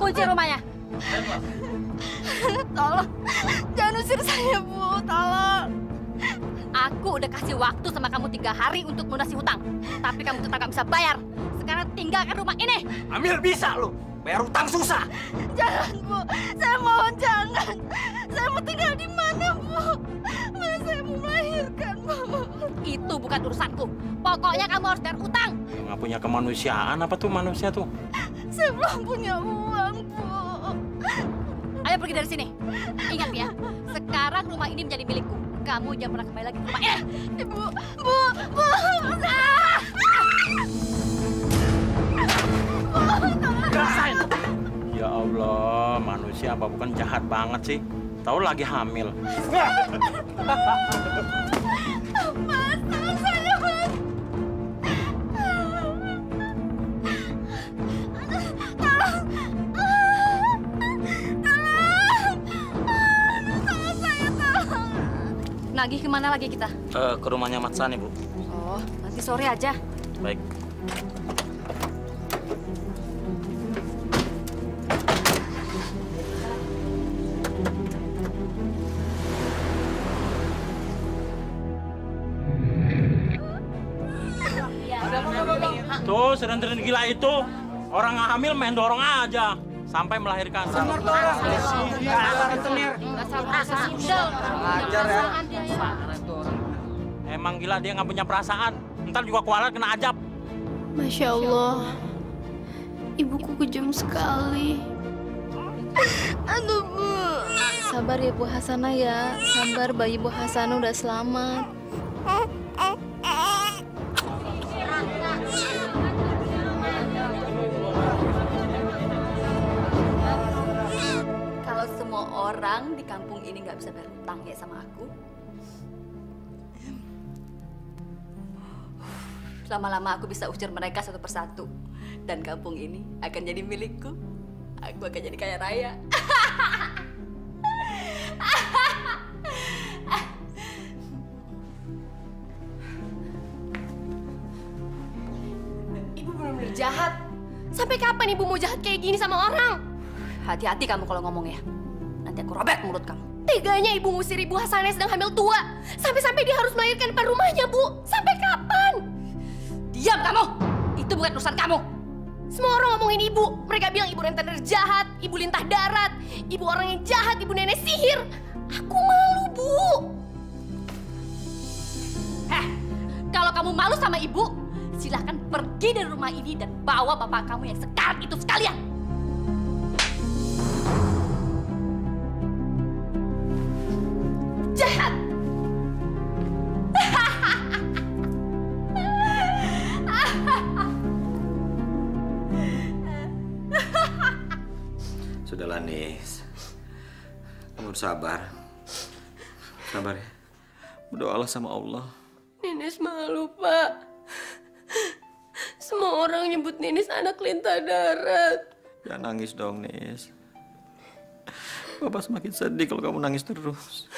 kunci rumahnya. Tolong, jangan usir saya, Bu. Tolong. Aku udah kasih waktu sama kamu 3 hari untuk lunasi hutang. Tapi kamu tetap gak bisa bayar. Sekarang tinggalkan rumah ini. Amil bisa lu. Bayar utang susah. Jangan, Bu. Saya mohon jangan. Saya mau tinggal di mana, Bu? Mana saya mau melahirkan, Bu? Itu bukan urusanku. Pokoknya kamu harus bayar utang. Nggak punya kemanusiaan apa tuh manusia tuh? Saya belum punya uang, Bu. Ayo pergi dari sini. Ingat ya, sekarang rumah ini menjadi milikku. Kamu jangan pernah kembali lagi ke rumah ini. Ibu, Bu, Bu. Rasain. Ya Allah, manusia apa bukan jahat banget sih? Tahu lagi hamil. Mas, tolong saya, Mas. Tolong. Tolong saya, tolong. Nagih kemana lagi kita? Ke rumahnya Matsani, Bu. Oh, nanti sore aja. Baik. Tuh, seren-seren gila itu. Orang hamil main dorong aja. Sampai melahirkan. Bener tuh. Ajar ya. Emang gila dia nggak punya perasaan. Ntar juga kualat kena ajab. Masya Allah, ibuku kejam sekali. Aduh, Bu. Sabar ya Bu Hasanah ya, sabar bayi Bu Hasanah udah selamat. Kalau semua orang di kampung ini nggak bisa bayar hutang ya sama aku, lama-lama aku bisa usir mereka satu persatu. Dan kampung ini akan jadi milikku. Aku akan jadi kaya raya. Ibu benar-benar jahat. Sampai kapan Ibu mau jahat kayak gini sama orang? Hati-hati kamu kalau ngomong ya. Nanti aku robek mulut kamu. Teganya Ibu ngusir Ibu Hasanah sedang hamil tua. Sampai-sampai dia harus melahirkan depan rumahnya, Bu. Sampai kapan? Diam kamu! Itu bukan urusan kamu. Semua orang ngomongin Ibu. Mereka bilang Ibu rentenir jahat, Ibu lintah darat, Ibu orang yang jahat, Ibu nenek sihir. Aku malu, Bu. Kalau kamu malu sama ibu, silahkan pergi dari rumah ini dan bawa bapak kamu yang sekarang itu sekalian. Jahat! Sudahlah, Nis. Kamu harus sabar. Sabar ya. Berdoalah sama Allah. Nenes malu, Pak. Semua orang nyebut Nenes anak lintah darat. Jangan nangis dong, Nis. Bapak semakin sedih kalau kamu nangis terus.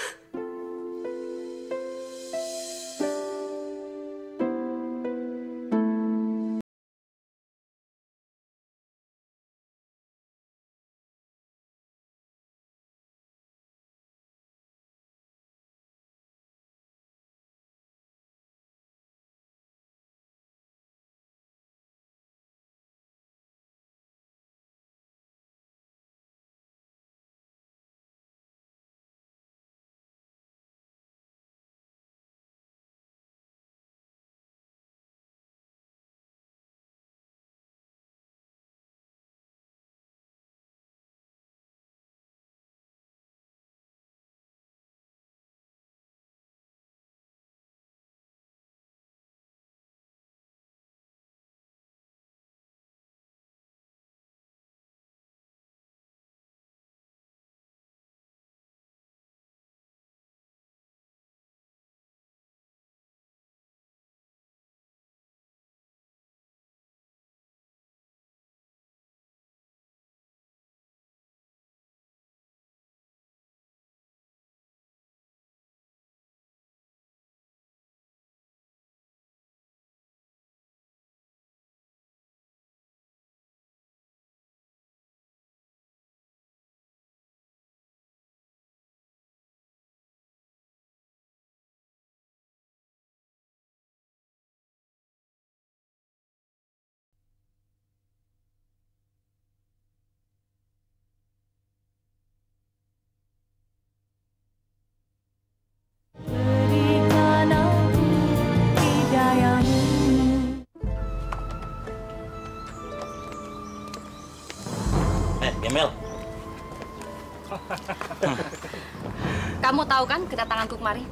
tahu kan kedatanganku kemari?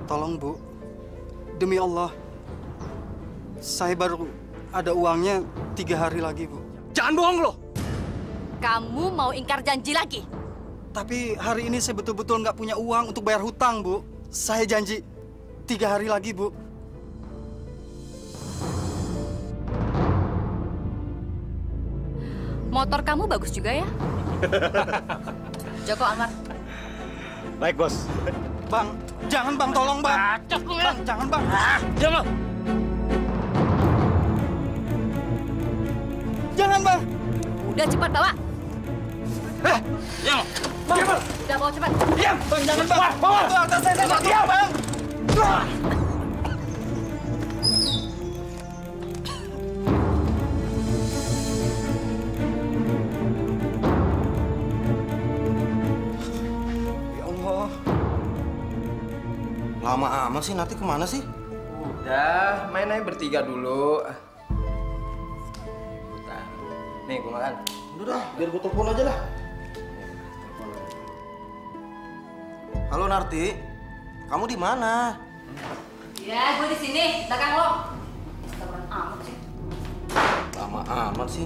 Tolong Bu, demi Allah, saya baru ada uangnya 3 hari lagi Bu. Jangan bohong lo. Kamu mau ingkar janji lagi? Tapi hari ini saya betul-betul nggak punya uang untuk bayar hutang Bu. Saya janji 3 hari lagi Bu. Motor kamu bagus juga ya? Joko Anwar. Baik, Bos. Bang, jangan Bang, tolong Bang. Acak lu ya. Bang, jangan Bang. Diam lo. Jangan Bang. Udah cepat bawa. Diam lo. Bang, Udah bawa cepat. diam. Bang, jangan Bang. Bawa. Itu harta saya nggak diam Bang. Lama amat sih, nanti kemana sih? Udah, main aja bertiga dulu. Nih, gue makan. Udah dah, biar gue telepon aja lah. Halo Narti, kamu di mana? Ya, gue di sini, dagang lo. Instagram amat sih. Lama amat sih.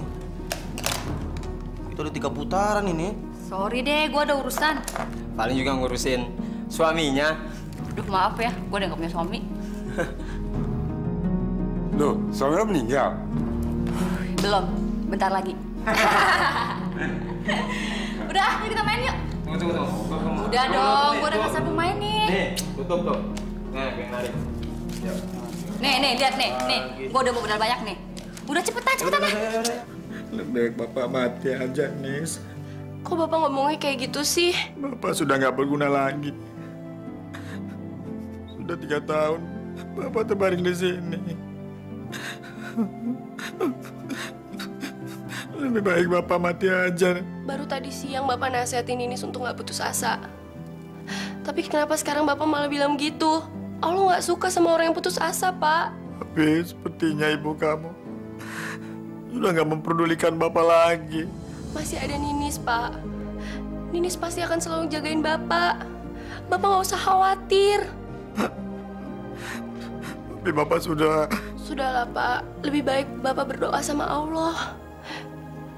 Kita udah 3 putaran ini. Sorry deh, gue ada urusan. Paling juga ngurusin suaminya. Aduh, maaf ya, gue udah gak punya suami. Loh, suami lo meninggal? Belum, bentar lagi. Udah, yuk kita main yuk. Tunggu. Udah dong, gue udah gak sabar main nih. Nih, tutup tuh. Nah, gue narik. Nih, lihat nih. Gue udah mau modal banyak nih. Udah cepetan dah. Lebih baik Bapak mati aja, Nis. Kok Bapak ngomongnya kayak gitu sih? Bapak sudah nggak berguna lagi. Sudah 3 tahun Bapak terbaring di sini. Lebih baik Bapak mati aja. Baru tadi siang Bapak nasihatin Ninis untuk nggak putus asa. Tapi kenapa sekarang Bapak malah bilang gitu? Allah nggak suka sama orang yang putus asa, Pak. Tapi sepertinya ibu kamu sudah nggak memperdulikan Bapak lagi. Masih ada Ninis, Pak. Ninis pasti akan selalu jagain Bapak. Bapak nggak usah khawatir. Tapi Bapak sudah... Sudahlah, Pak. Lebih baik Bapak berdoa sama Allah.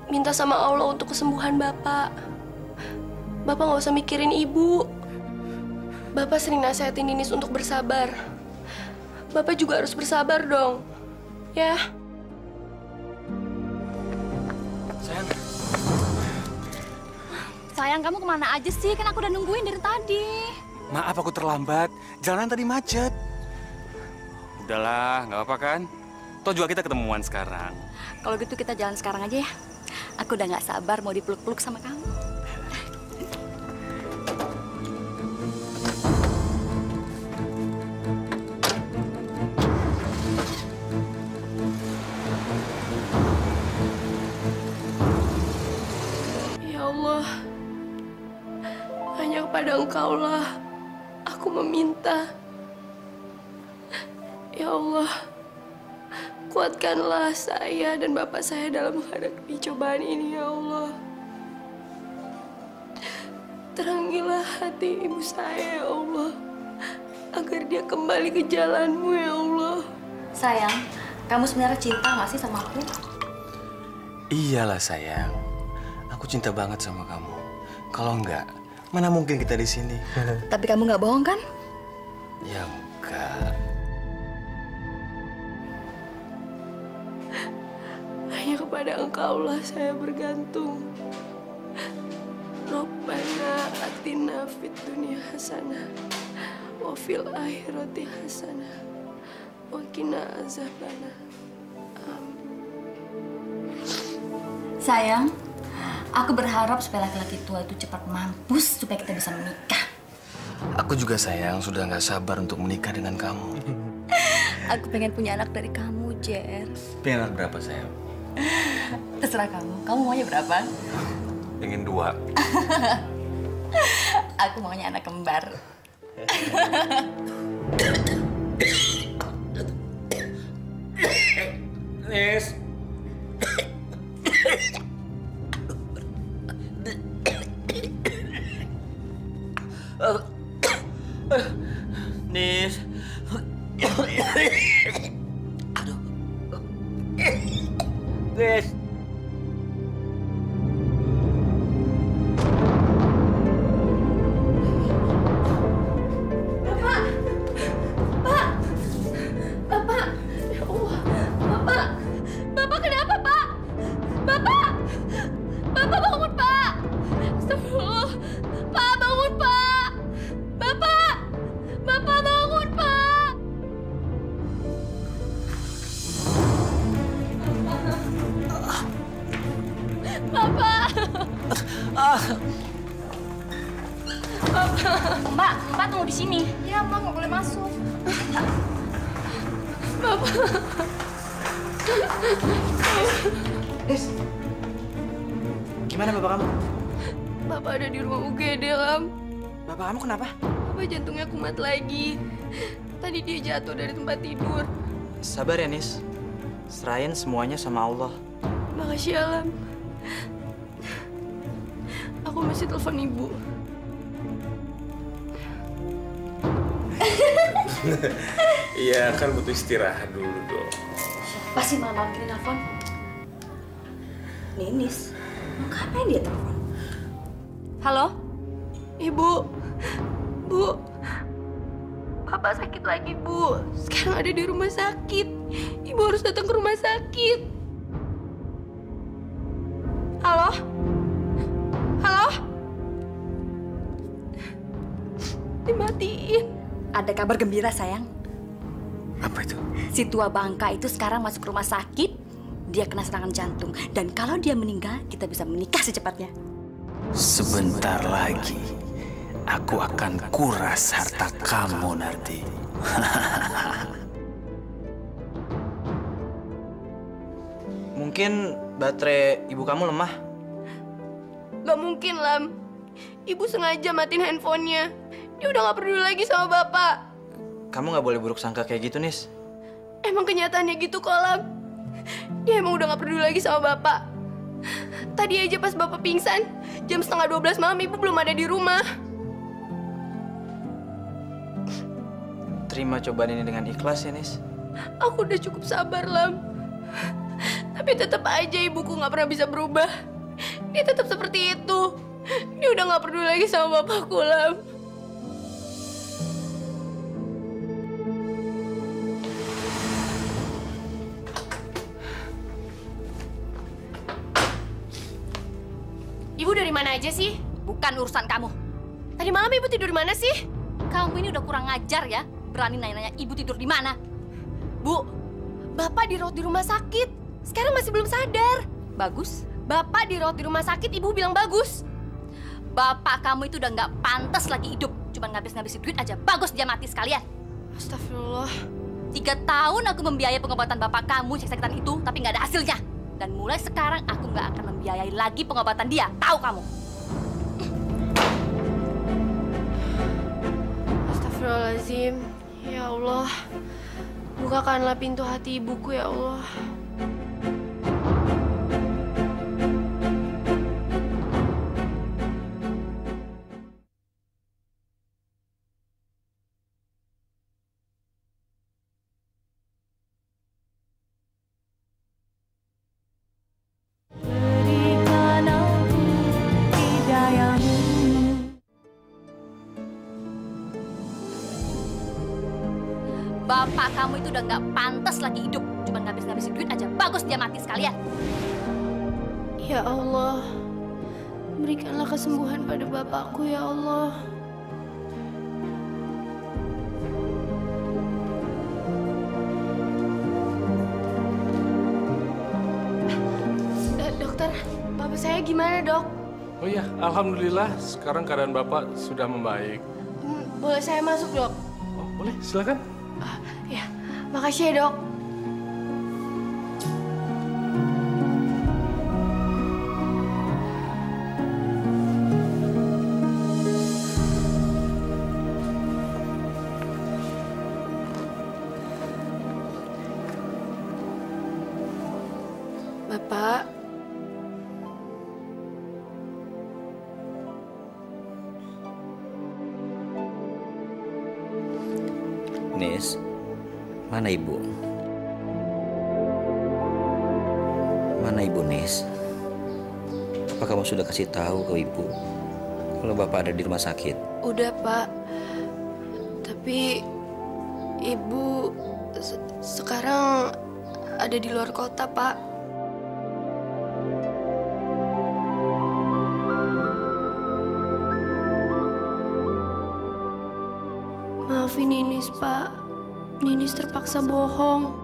Minta sama Allah untuk kesembuhan Bapak. Bapak nggak usah mikirin Ibu. Bapak sering nasihatin Ninis untuk bersabar. Bapak juga harus bersabar dong. Ya. Sayang, kamu kemana aja sih? Kan aku udah nungguin dari tadi. Maaf aku terlambat. Jalanan tadi macet. Udahlah, nggak apa-apa kan? Toh juga kita ketemuan sekarang. Kalau gitu kita jalan sekarang aja ya. Aku udah nggak sabar mau dipeluk-peluk sama kamu. Ya Allah, hanya kepada Engkaulah aku meminta. Ya Allah, kuatkanlah saya dan bapak saya dalam menghadapi cobaan ini, ya Allah. Terangilah hati ibu saya, ya Allah, agar dia kembali ke jalan-Mu, ya Allah. Sayang, kamu sebenarnya cinta nggak sih sama aku? Iyalah sayang. Aku cinta banget sama kamu. Kalau enggak, mana mungkin kita di sini? Tapi kamu nggak bohong kan? Ya enggak. Hanya kepada Engkaulah saya bergantung. Rabbana atina fid dunya hasanah wa fil akhirati hasanah wa qina azabannar. Sayang, aku berharap supaya laki-laki tua itu cepat mampus supaya kita bisa menikah. Aku juga sayang, sudah nggak sabar untuk menikah dengan kamu. Aku pengen punya anak dari kamu, Jer. Pengen anak berapa sayang? Terserah kamu. Kamu maunya berapa? Pengen 2. Aku maunya anak kembar. Nis. Nis. Aduh. Nis. Bapak kenapa, Pak? Bapak! Bapak bangun, Pak! Astagfirullah. Pak, bangun, Pak! Bapak! Bapak bangun, Pak! Bapak! Mbak tunggu di sini. Ya, Mbak nggak boleh masuk. Nis, gimana bapak kamu? Bapak ada di rumah UGD, Lam. Bapak kamu kenapa? Bapak jantungnya kumat lagi. Tadi dia jatuh dari tempat tidur. Sabar ya, Nis. Serahin semuanya sama Allah. Makasih ya, Lam. Aku masih telepon ibu. Iya, kan butuh istirahat dulu dong. Siapa sih malam gini nelfon? Ninis. Ngapain dia telepon? Halo? Ibu. Bu. Bapak sakit lagi, Bu. Sekarang ada di rumah sakit. Ibu harus datang ke rumah sakit. Halo? Halo? Dimatiin. Ada kabar gembira, sayang. Apa itu? Si tua bangka itu sekarang masuk rumah sakit. Dia kena serangan jantung. Dan kalau dia meninggal, kita bisa menikah secepatnya. Sebentar lagi, aku akan kuras harta kamu nanti. Mungkin baterai ibu kamu lemah. Gak mungkin, Lam. Ibu sengaja matiin handphonenya. Dia udah gak peduli lagi sama Bapak. Kamu nggak boleh buruk sangka kayak gitu, Nis. Emang kenyataannya gitu kok, Lam. Dia emang udah gak peduli lagi sama Bapak. Tadi aja pas Bapak pingsan, jam 11:30 malam Ibu belum ada di rumah. Terima cobaan ini dengan ikhlas ya, Nis. Aku udah cukup sabar, Lam. Tapi tetap aja ibuku gak pernah bisa berubah. Dia tetap seperti itu. Dia udah gak peduli lagi sama bapakku, Lam. Ibu dari mana aja sih? Bukan urusan kamu. Tadi malam Ibu tidur di mana sih? Kamu ini udah kurang ajar ya. Berani nanya-nanya ibu tidur di mana. Bu, Bapak dirawat di rumah sakit. Sekarang masih belum sadar. Bagus. Bapak dirawat di rumah sakit, Ibu bilang bagus. Bapak kamu itu udah nggak pantas lagi hidup. Cuma ngabis-ngabisin duit aja. Bagus dia mati sekalian. Astagfirullah. 3 tahun aku membiayai pengobatan bapak kamu yang sakitan itu, tapi nggak ada hasilnya. Dan mulai sekarang aku nggak akan membiayai lagi pengobatan dia. Tahu kamu? Astagfirullahaladzim. Ya Allah. Bukakanlah pintu hati ibuku, ya Allah. Bapak kamu itu udah nggak pantas lagi hidup. Cuma ngabis-ngabisin duit aja. Bagus dia mati sekalian. Ya Allah. Berikanlah kesembuhan pada bapakku, ya Allah. Dokter, bapak saya gimana, Dok? Oh iya, alhamdulillah sekarang keadaan Bapak sudah membaik. Boleh saya masuk, Dok? Oh, boleh, silakan. Ya, makasih ya, Dok. Bapak. Nis, mana ibu? Mana ibu, Nis? Apa kamu sudah kasih tahu ke ibu kalau bapak ada di rumah sakit? Udah, Pak. Tapi ibu sekarang ada di luar kota, Pak. Maafin Ninis, Pak. Ninis terpaksa bohong.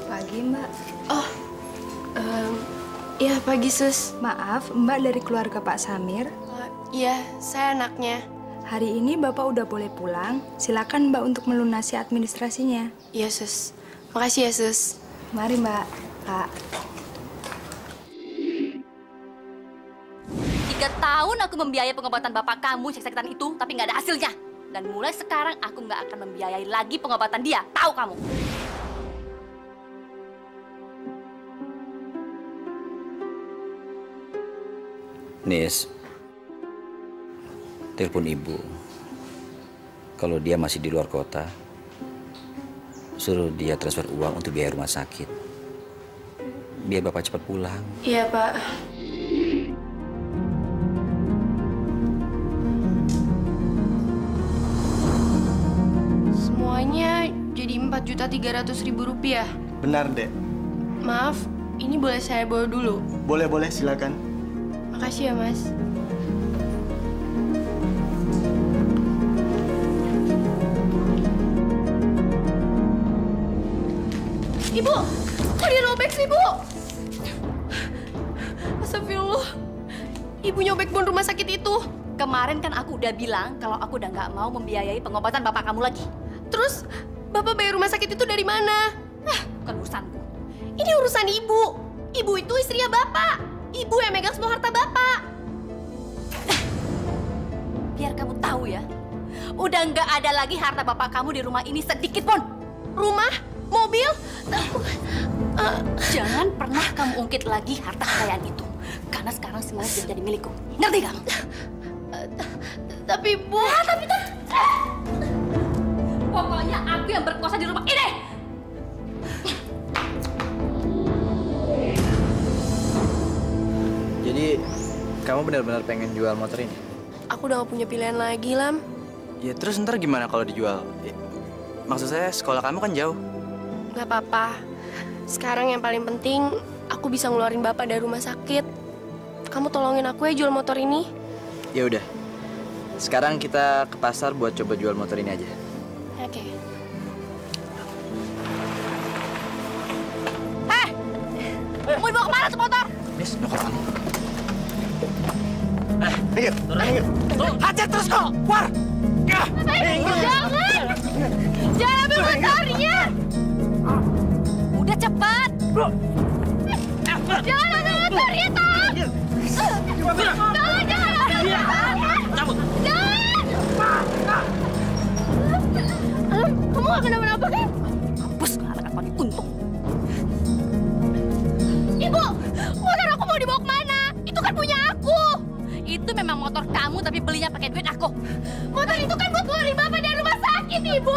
Pagi, Mbak. Oh, ya pagi, Sus. Maaf, Mbak dari keluarga Pak Samir. Iya, saya anaknya. Hari ini Bapak udah boleh pulang. Silakan Mbak untuk melunasi administrasinya. Iya, Sus. Makasih ya, Sus. Mari, Mbak. Pak. 3 tahun aku membiayai pengobatan bapak kamu yang sakit-sakitan itu, tapi nggak ada hasilnya. Dan mulai sekarang aku nggak akan membiayai lagi pengobatan dia. Tahu kamu? Nis, telepon ibu. Kalau dia masih di luar kota, suruh dia transfer uang untuk biaya rumah sakit. Biar bapak cepat pulang. Iya, Pak. Semuanya jadi 4.300.000 rupiah. Benar, Dek. Maaf, ini boleh saya bawa dulu? Boleh, silakan. Makasih ya, Mas. Ibu, kok dirobek sih, Bu? Astagfirullah. Ibu nyobek bon rumah sakit itu. Kemarin kan aku udah bilang kalau aku udah nggak mau membiayai pengobatan bapak kamu lagi. Terus, Bapak bayar rumah sakit itu dari mana? Bukan urusanku. Ini urusan Ibu. Ibu itu istrinya Bapak. Ibu yang megang semua harta Bapak. Biar kamu tahu ya, udah nggak ada lagi harta bapak kamu di rumah ini sedikit pun. Rumah? Mobil? Jangan pernah kamu ungkit lagi harta kekayaan itu. Karena sekarang semuanya sudah jadi milikku. Ngerti kamu? Tapi, Bu... Pokoknya aku yang berkuasa di rumah ini. Jadi, kamu benar-benar pengen jual motor ini? Aku udah gak punya pilihan lagi, Lam. Ya terus ntar gimana kalau dijual? Maksud saya sekolah kamu kan jauh. Gak apa-apa. Sekarang yang paling penting, aku bisa ngeluarin Bapak dari rumah sakit. Kamu tolongin aku ya jual motor ini. Ya udah. Sekarang kita ke pasar buat coba jual motor ini aja. Oke. Mau dibawa kemana tuh motor? Miss, nyokap kamu. Ayo, turun. Hajar terus kok, keluar! Jangan! Jangan ambil motornya! Udah cepat! Jangan ambil motornya, Tom! Tolong jangan ambil motornya! Jangan! Alam, kamu gak kenapa-napa kan? Mampus anak kau untung. Ibu, motor aku mau dibawa kemana? Itu kan punya aku! Itu memang motor kamu tapi belinya pakai duit aku. Motor itu kan buat keluarin Bapak dari rumah sakit, Ibu!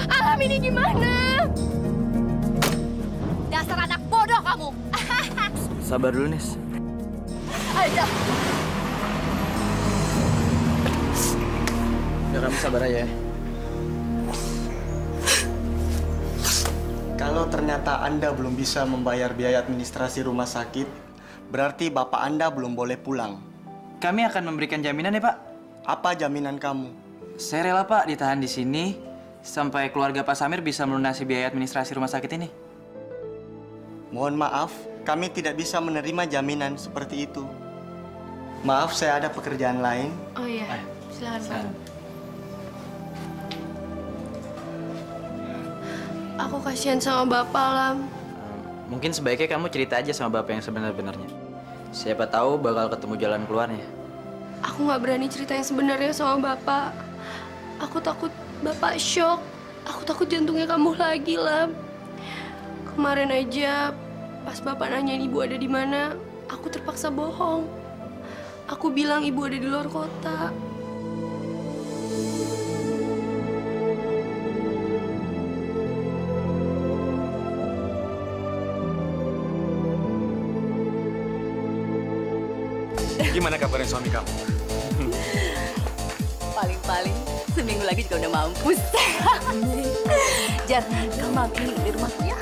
Alam ini gimana? Dasar anak bodoh kamu. Sabar dulu, Nis. Ayo. Udah kamu sabar aja ya. Kalau ternyata Anda belum bisa membayar biaya administrasi rumah sakit, berarti Bapak Anda belum boleh pulang. Kami akan memberikan jaminan ya, Pak. Apa jaminan kamu? Saya rela, Pak, ditahan di sini sampai keluarga Pak Samir bisa melunasi biaya administrasi rumah sakit ini. Mohon maaf, kami tidak bisa menerima jaminan seperti itu. Maaf, saya ada pekerjaan lain. Oh iya, silakan Pak. Aku kasihan sama Bapak, Lam. Mungkin sebaiknya kamu cerita aja sama Bapak yang sebenar-benarnya. Siapa tahu bakal ketemu jalan keluarnya. Aku nggak berani cerita yang sebenarnya sama Bapak. Aku takut Bapak shock. Aku takut jantungnya kambuh lagi, Lam. Kemarin aja, pas Bapak nanyain Ibu ada di mana, aku terpaksa bohong. Aku bilang Ibu ada di luar kota. Gimana kabarnya suami kamu? Paling-paling seminggu lagi juga udah mampus. Jar, kamu malam ini di rumahku ya?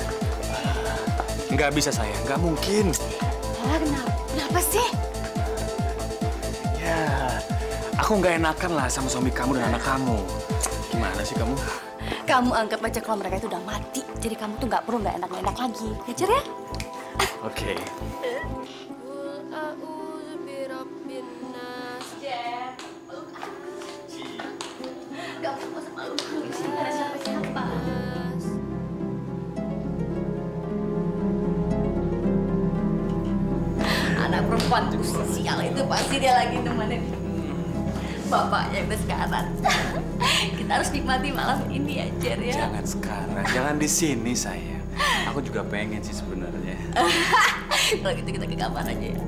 Nggak bisa sayang, nggak mungkin. Kenapa sih? Ya, aku nggak enakan lah sama suami kamu dan anak kamu. Gimana sih kamu? Kamu anggap aja kalau mereka itu udah mati. Jadi kamu tuh nggak perlu nggak enak lagi. Ya, Jar ya? Oke. Gak usah malu-malu, sini ada siapa-siapa. Anak perempuan tuh sial itu pasti dia lagi nemenin bapaknya yang sekarat. Kita harus nikmati malam ini ya, Jar ya. Jangan sekarang, jangan di sini sayang. Aku juga pengen sih sebenarnya. Kalau gitu kita ke kamar aja ya.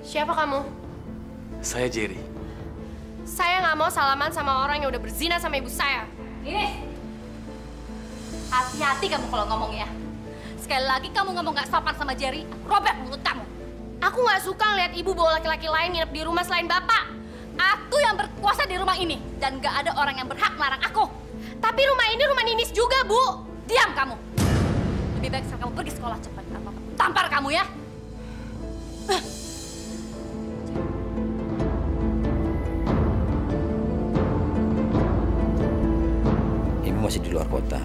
Siapa kamu? Saya Jerry. Saya nggak mau salaman sama orang yang udah berzina sama ibu saya. Ini, hati-hati kamu kalau ngomong ya. Sekali lagi kamu ngomong nggak sopan sama Jerry, aku robek mulut kamu. Aku nggak suka lihat ibu bawa laki-laki lain nginep di rumah selain bapak. Aku yang berkuasa di rumah ini, dan nggak ada orang yang berhak melarang aku. Tapi rumah ini rumah Ninis juga, Bu. Diam kamu. Lebih baik sekarang kamu pergi sekolah cepat. Tampar kamu ya. Masih di luar kota.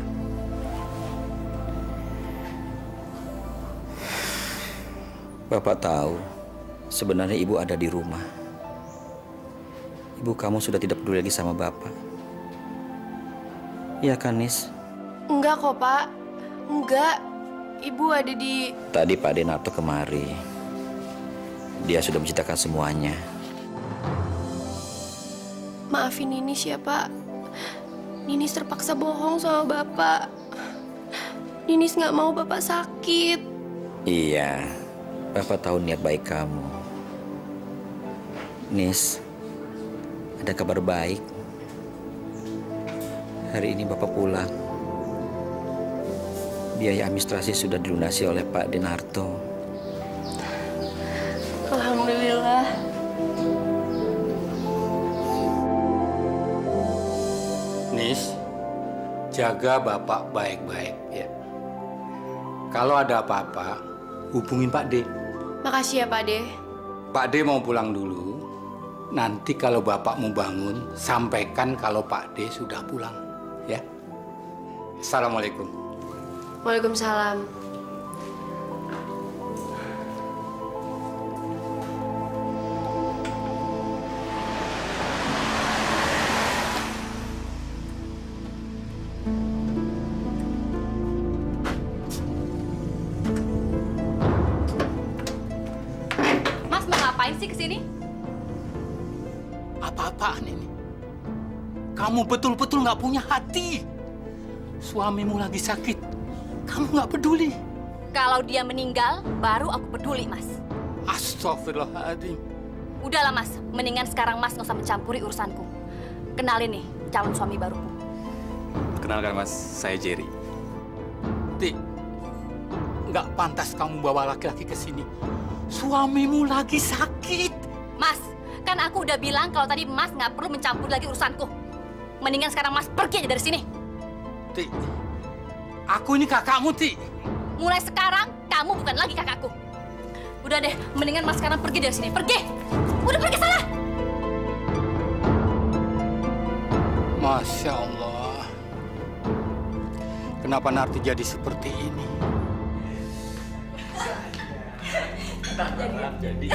Bapak tahu, sebenarnya ibu ada di rumah. Ibu kamu sudah tidak peduli lagi sama bapak. Iya kan, Nis? Enggak kok, Pak. Enggak. Ibu ada di... Tadi Pak Denato kemari. Dia sudah menceritakan semuanya. Maafin Ninis ya, Pak. Ninis terpaksa bohong sama Bapak. Ninis nggak mau Bapak sakit. Iya, Bapak tahu niat baik kamu. Nis, ada kabar baik. Hari ini Bapak pulang. Biaya administrasi sudah dilunasi oleh Pak Denarto. Alhamdulillah. Nis, jaga Bapak baik-baik ya. Kalau ada apa-apa, hubungin Pak D. Makasih ya Pak D. Pak D mau pulang dulu. Nanti kalau Bapak mau bangun, sampaikan kalau Pak D sudah pulang ya. Assalamualaikum. Waalaikumsalam. Sih kesini? Apa-apaan ini? Kamu betul-betul nggak punya hati. Suamimu lagi sakit, kamu nggak peduli. Kalau dia meninggal, baru aku peduli, Mas. Astagfirullahaladzim. Udahlah, Mas. Mendingan sekarang Mas nggak usah mencampuri urusanku. Kenalin nih, calon suami baruku. Kenalkan, Mas. Saya Jerry. Ti, nggak pantas kamu bawa laki-laki ke sini. Suamimu lagi sakit. Mas, kan aku udah bilang kalau tadi Mas nggak perlu mencampur lagi urusanku. Mendingan sekarang Mas pergi aja dari sini. Ti, aku ini kakakmu, Ti. Mulai sekarang, kamu bukan lagi kakakku. Udah deh, mendingan Mas sekarang pergi dari sini. Pergi! Udah pergi sana! Masya Allah. Kenapa Narti jadi seperti ini? Jadi.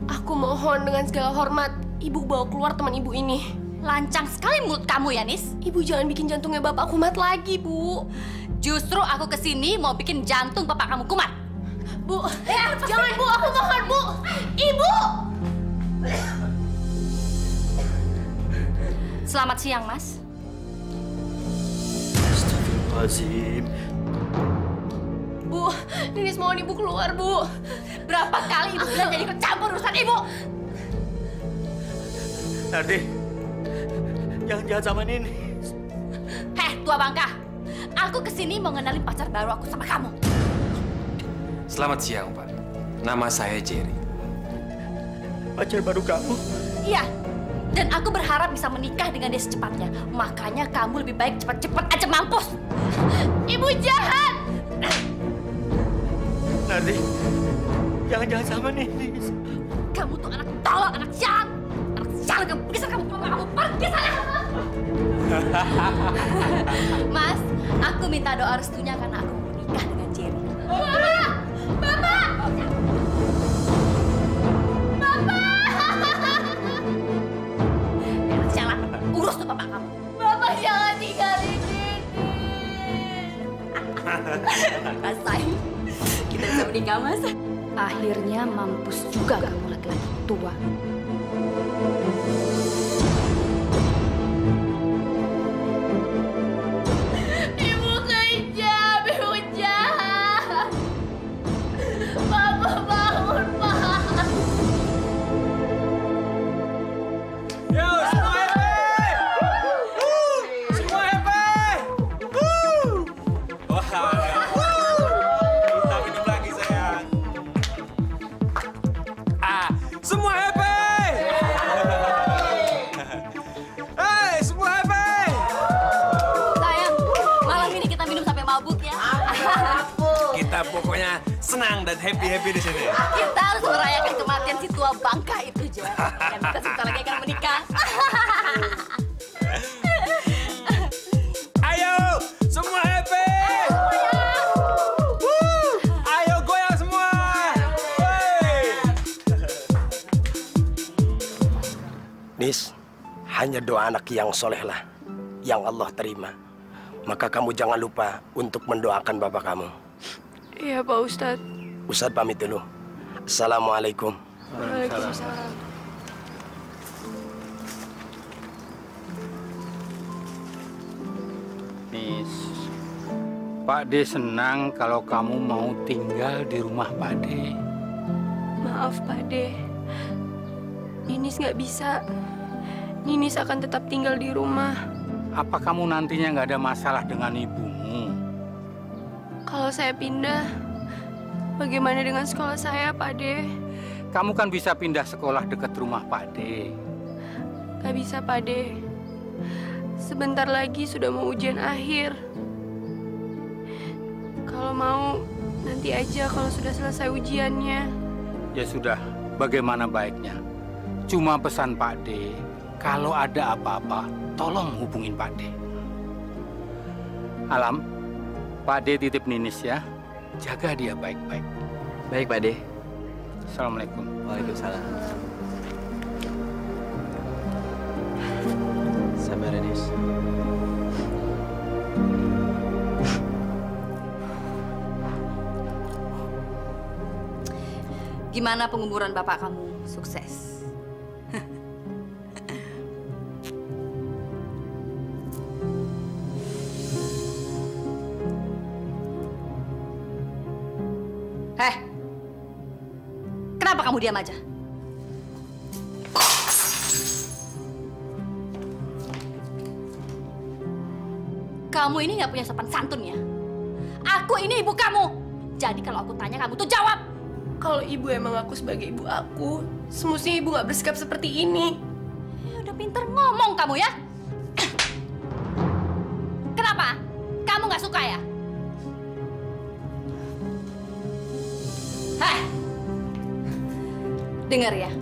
Aku mohon dengan segala hormat, Ibu bawa keluar teman Ibu ini. Lancang sekali mulut kamu ya, Nis. Ibu jangan bikin jantungnya Bapak kumat lagi, Bu. Justru aku kesini mau bikin jantung Bapak kamu kumat. Bu, jangan Bu, aku mohon Bu. Ibu! Selamat siang, Mas. Astagfirullahaladzim. Bu, Ninis mohon Ibu keluar, Bu. Berapa kali Ibu bilang jadi ikut campur urusan Ibu? Nardi, jangan jahat sama Ninis. Heh, tua bangka. Aku kesini mau ngenalin pacar baru aku sama kamu. Selamat siang, Pak. Nama saya Jerry. Pacar baru kamu? Iya. Dan aku berharap bisa menikah dengan dia secepatnya. Makanya kamu lebih baik cepat-cepat aja mampus. Ibu jahat! Nardi, jangan jahat sama Ninis. Kamu tuh anak tolol, anak jahat. Anak jahat, kamu pergi sana, kamu pergi sana. Mas, aku minta doa restunya karena aku mau menikah dengan Jerry. Bapak! Bapak! Jangan urus tuh bapak kamu. Bapak jangan tinggalin Ninis. Rasain. Kita bisa menikah, Mas. Akhirnya mampus juga kamu laki-laki tua. Ibu kejam, Ibu jahat. Bapak bangun, Pak. Yo, semua happy! Semua happy! Wah, kita minum lagi, sayang. Semua happy! Hey, semua happy! Sayang, malam ini kita minum sampai mabuk ya. Kita pokoknya senang dan happy di sini. Kita harus merayakan kematian si tua bangka itu, Jar. Dan kita sebentar lagi akan menikah. Ayo, semua happy! Ayo goyang semua! Nis, hanya doa anak yang solehlah yang Allah terima. Maka kamu jangan lupa untuk mendoakan bapak kamu. Iya, Pak Ustadz. Ustadz pamit dulu. Assalamualaikum. Waalaikumsalam. Nis, Pak D senang kalau kamu mau tinggal di rumah Pak D. Maaf, Pak D. Ninis nggak bisa. Ninis akan tetap tinggal di rumah. Apa kamu nantinya nggak ada masalah dengan ibumu? Kalau saya pindah, bagaimana dengan sekolah saya, Pak D? Kamu kan bisa pindah sekolah dekat rumah Pak D. Gak bisa, Pak D. Sebentar lagi sudah mau ujian akhir. Kalau mau, nanti aja kalau sudah selesai ujiannya. Ya sudah, bagaimana baiknya? Cuma pesan Pak D, kalau ada apa-apa, tolong hubungin Pak D. Alam, Pak D titip Ninis ya. Jaga dia baik-baik. Baik, Pak D. Assalamualaikum. Waalaikumsalam. Sabar, Nis. Gimana penguburan bapak kamu? Sukses. Kenapa kamu diam aja? Kamu ini nggak punya sopan santun ya? Aku ini ibu kamu. Jadi kalau aku tanya kamu tuh jawab. Kalau ibu emang aku sebagai ibu aku, semestinya ibu nggak bersikap seperti ini. Ya udah pinter ngomong kamu ya. Kenapa? Kamu nggak suka ya? Heh. Dengar ya.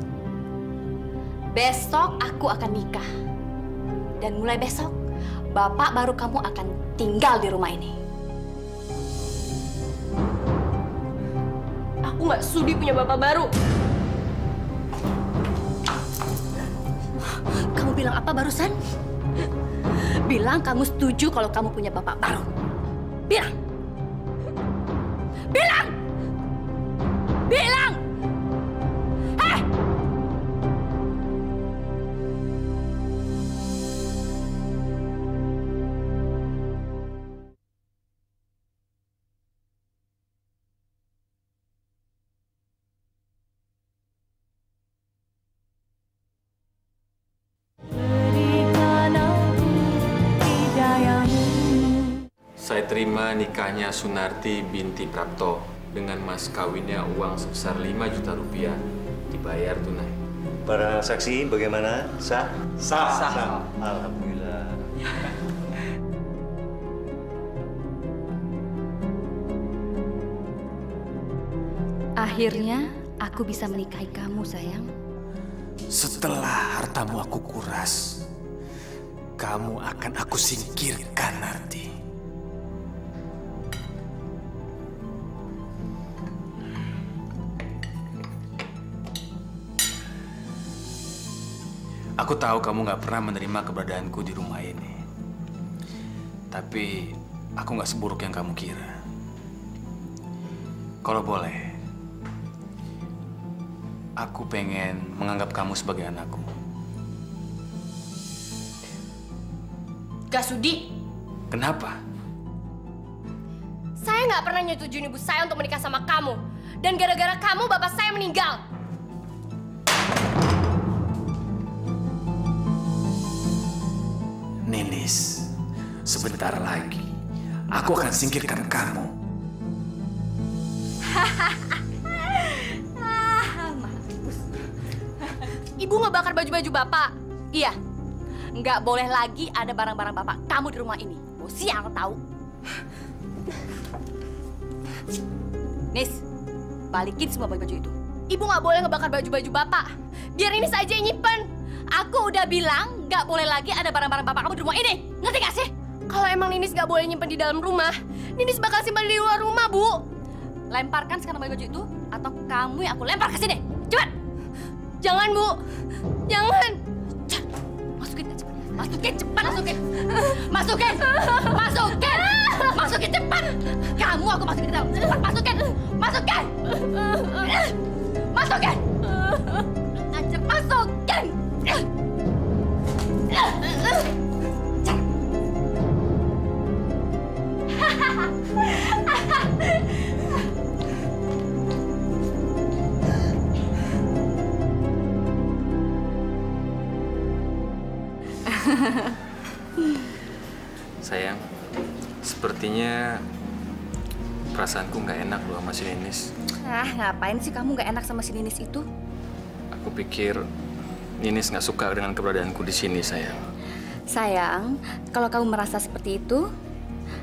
Besok aku akan nikah. Dan mulai besok, bapak baru kamu akan tinggal di rumah ini. Aku nggak sudi punya bapak baru. Kamu bilang apa barusan? Bilang kamu setuju kalau kamu punya bapak baru. Bilang! Bilang! Bilang! Hei! Saya terima nikahnya Sunarti binti Prapto dengan mas kawinnya uang sebesar 5 juta rupiah dibayar tunai. Para saksi bagaimana? Sah? Sah. Alhamdulillah. Akhirnya aku bisa menikahi kamu, sayang. Setelah hartamu aku kuras, kamu akan aku singkirkan nanti. Aku tahu kamu nggak pernah menerima keberadaanku di rumah ini. Tapi aku nggak seburuk yang kamu kira. Kalau boleh, aku pengen menganggap kamu sebagai anakku. Gak sudi. Kenapa? Saya nggak pernah nyetujuin ibu saya untuk menikah sama kamu. Dan gara-gara kamu, bapak saya meninggal. Ninis, sebentar lagi aku akan singkirkan kamu. Ibu ngebakar baju-baju bapak. Iya. Nggak boleh lagi ada barang-barang bapak kamu di rumah ini. Oh, siang tahu. Nis, balikin semua baju-baju itu. Ibu nggak boleh ngebakar baju-baju bapak. Biar ini saja yang nyimpen. Aku udah bilang nggak boleh lagi ada barang-barang bapak kamu di rumah ini. Ngerti gak sih? Kalau emang Ninis nggak boleh nyimpen di dalam rumah, Ninis bakal simpan di luar rumah, Bu. Lemparkan sekarang baju itu, atau kamu yang aku lempar ke sini. Cepat! Jangan, Bu. Jangan. Masukin cepat. Masukin cepat, masukin. Masukin. Masukin. Masukin cepat. Kamu aku masukin ke dalam. Cepat masukin. Masukin. Masukin. Ajar masukin. Sayang, sepertinya perasaanku nggak enak loh sama si Ninis. Ah, ngapain sih kamu nggak enak sama si Ninis itu? Aku pikir Ninis nggak suka dengan keberadaanku di sini, sayang. Sayang, kalau kamu merasa seperti itu,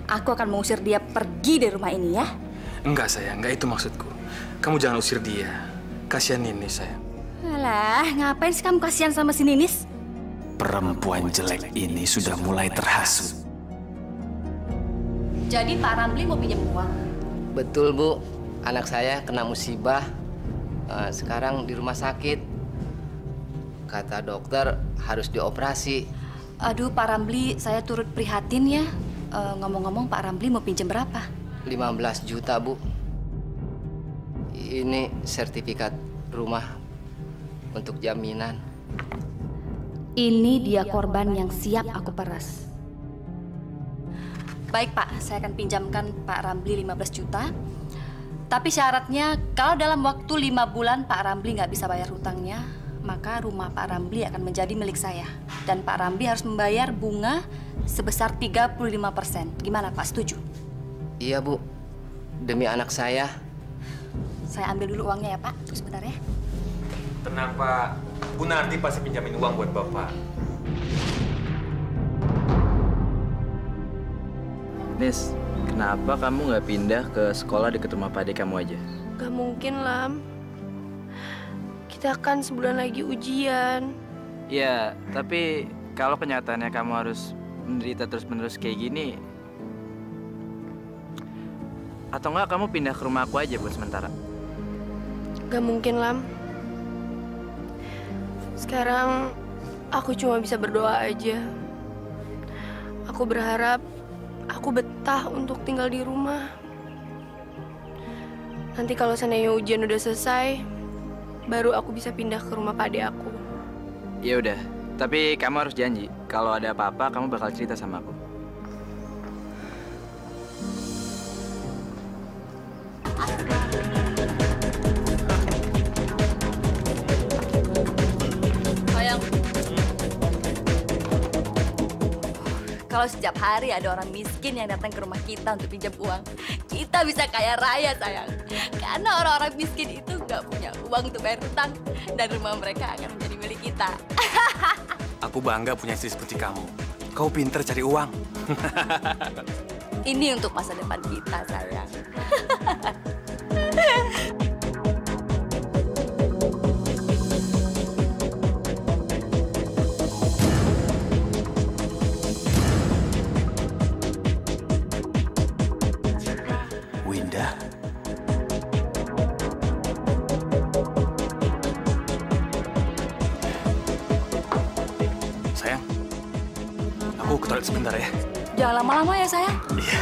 aku akan mengusir dia pergi dari rumah ini ya. Enggak, sayang, nggak itu maksudku. Kamu jangan usir dia. Kasihan Ninis, sayang. Alah, ngapain sih kamu kasihan sama si Ninis? Perempuan jelek ini sudah mulai terhasut. Jadi Pak Ramli mau pinjam uang? Betul, Bu. Anak saya kena musibah. Sekarang di rumah sakit. Kata dokter harus dioperasi. Aduh, Pak Ramli, saya turut prihatin ya. Ngomong-ngomong, Pak Ramli mau pinjam berapa? 15 juta, Bu. Ini sertifikat rumah untuk jaminan. Ini dia korban yang siap aku peras. Baik, Pak. Saya akan pinjamkan Pak Ramli 15 juta. Tapi syaratnya, kalau dalam waktu 5 bulan Pak Ramli nggak bisa bayar hutangnya, maka rumah Pak Ramli akan menjadi milik saya. Dan Pak Ramli harus membayar bunga sebesar 35%. Gimana, Pak? Setuju? Iya, Bu. Demi anak saya. Saya ambil dulu uangnya ya, Pak. Tunggu sebentar ya. Tenang, Pak. Bu Nardi pasti pinjamin uang buat Bapak. Nis, kenapa kamu nggak pindah ke sekolah dekat rumah Pak Ade kamu aja? Gak mungkin, Lam. Kita kan sebulan lagi ujian. Ya, tapi kalau kenyataannya kamu harus menderita terus-menerus kayak gini, atau enggak kamu pindah ke rumah aku aja buat sementara? Gak mungkin, Lam. Sekarang aku cuma bisa berdoa aja. Aku berharap aku betah untuk tinggal di rumah. Nanti kalau seandainya ujian udah selesai, baru aku bisa pindah ke rumah Pak Ade aku. Ya udah, tapi kamu harus janji kalau ada apa-apa kamu bakal cerita sama aku. Sayang. Kalau setiap hari ada orang miskin yang datang ke rumah kita untuk pinjam uang, kita bisa kaya raya, sayang. Karena orang-orang miskin itu nggak punya uang untuk bayar hutang, dan rumah mereka akan menjadi milik kita. Aku bangga punya istri seperti kamu. Kau pinter cari uang. Ini untuk masa depan kita, sayang. Winda. Sayang, aku ke toilet sebentar ya. Jangan lama-lama ya, sayang. Iya.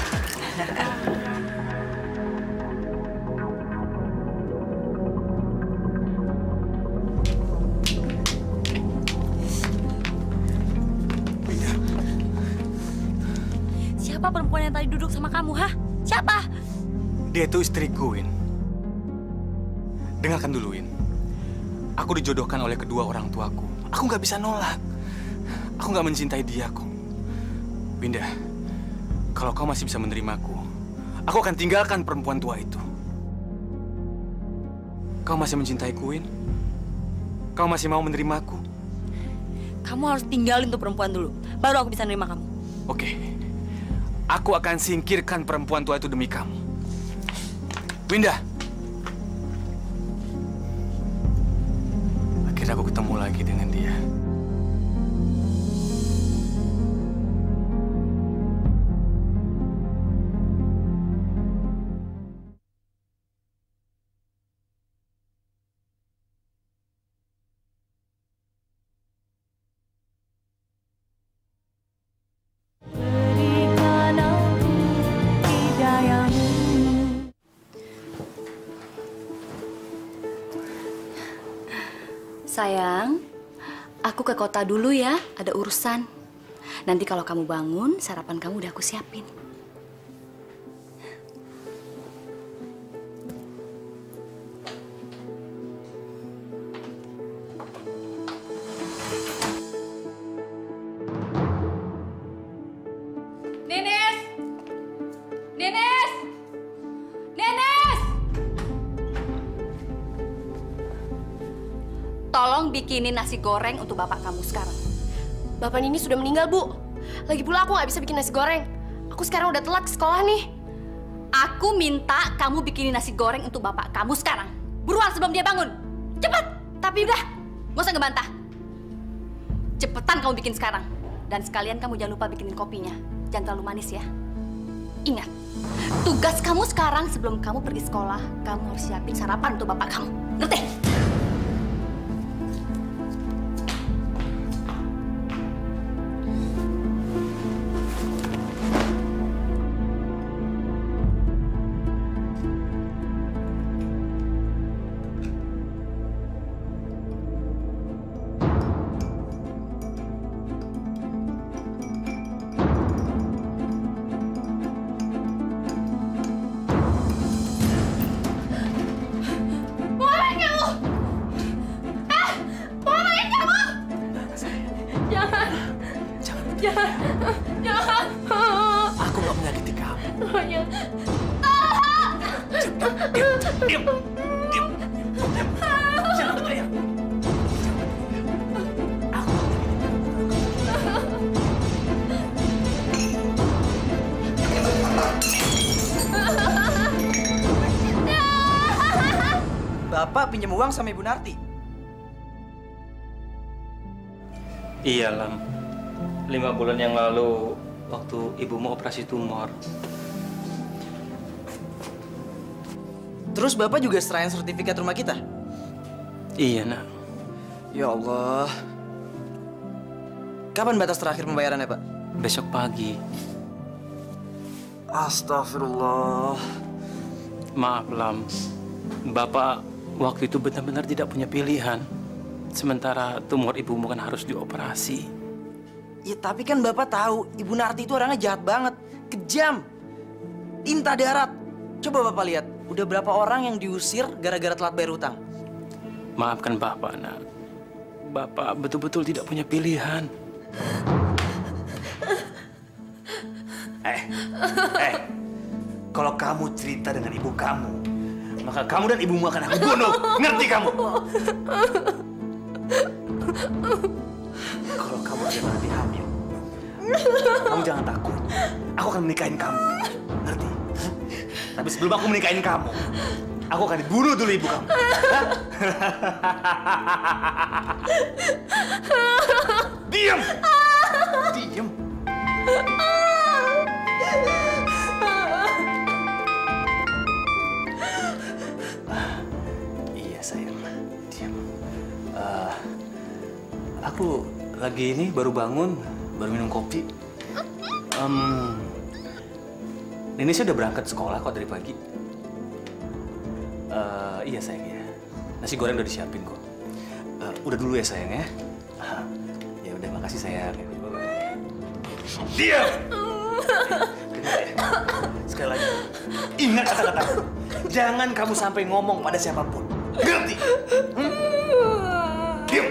Siapa perempuan yang tadi duduk sama kamu, hah? Siapa? Dia itu istriku, Win. Dengarkan dulu, Win. Aku dijodohkan oleh kedua orang tuaku. Aku nggak bisa nolak. Aku nggak mencintai dia kok. Winda, kalau kau masih bisa menerimaku, aku akan tinggalkan perempuan tua itu. Kau masih mencintaiku, Win? Kau masih mau menerimaku? Kamu harus tinggalin tuh perempuan dulu, baru aku bisa nerima kamu. Oke. Aku akan singkirkan perempuan tua itu demi kamu. Winda. Akhirnya aku ketemu lagi dengan dia. Sayang, aku ke kota dulu ya, ada urusan. Nanti kalau kamu bangun, sarapan kamu udah aku siapin. Nenes! Nenes! Nenes! Tolong bikinin nasi goreng untuk bapak kamu sekarang. Bapak Nini sudah meninggal, Bu. Lagi pula aku nggak bisa bikin nasi goreng. Aku sekarang udah telat ke sekolah nih. Aku minta kamu bikinin nasi goreng untuk bapak kamu sekarang. Buruan sebelum dia bangun. Cepet! Tapi udah, nggak usah ngebantah. Cepetan kamu bikin sekarang. Dan sekalian kamu jangan lupa bikinin kopinya. Jangan terlalu manis ya. Ingat, tugas kamu sekarang sebelum kamu pergi sekolah, kamu harus siapin sarapan untuk bapak kamu. Ngerti? Jangan. Aku nggak menyakiti kamu. Diam. Jangan berteriak. Bapak pinjam uang sama Ibu Narti. Iya, Lam. 5 bulan yang lalu, waktu ibumu operasi tumor. Terus Bapak juga serahin sertifikat rumah kita? Iya, Nak. Ya Allah. Kapan batas terakhir pembayarannya, Pak? Besok pagi. Astagfirullah. Maaf, Lam. Bapak waktu itu benar-benar tidak punya pilihan. Sementara tumor ibumu kan harus dioperasi. Ya tapi kan Bapak tahu, Ibu Narti itu orangnya jahat banget. Kejam. Tinta darat. Coba Bapak lihat, udah berapa orang yang diusir gara-gara telat bayar hutang? Maafkan Bapak, Nak. Bapak betul-betul tidak punya pilihan. Kalau kamu cerita dengan ibu kamu, maka kamu dan ibumu akan aku bunuh. Ngerti kamu? Kalau kamu ada nanti hamil, kamu jangan takut. Aku akan menikahin kamu. Ngerti? Tapi sebelum aku menikahin kamu, aku akan dibunuh dulu ibu kamu. Diam! Diam! Iya sayang, diam. Aku lagi ini baru bangun, baru minum kopi. Nini udah berangkat sekolah kok dari pagi. Iya sayang ya. Nasi goreng udah disiapin kok. Udah dulu ya sayang ya. Ya udah makasih sayang. Diam! Dengar ya. Sekali lagi. Ingat kata-kataku. Jangan kamu sampai ngomong pada siapapun. Ngerti? Diam!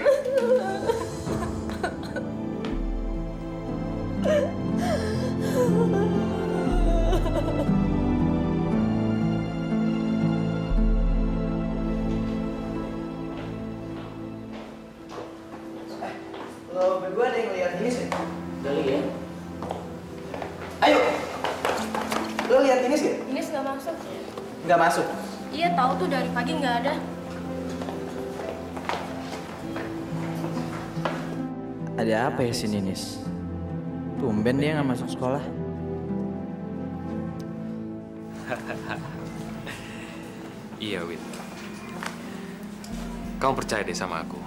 Lo berdua ada yang lihat ini sih? Udah lihat. Ayo. Lo lihat ini sih? Ines nggak masuk. Nggak masuk. Iya tahu tuh dari pagi nggak ada. Ada apa ya si Ninis? Tumben dia nggak masuk sekolah. Iya, Win. Kamu percaya deh sama aku.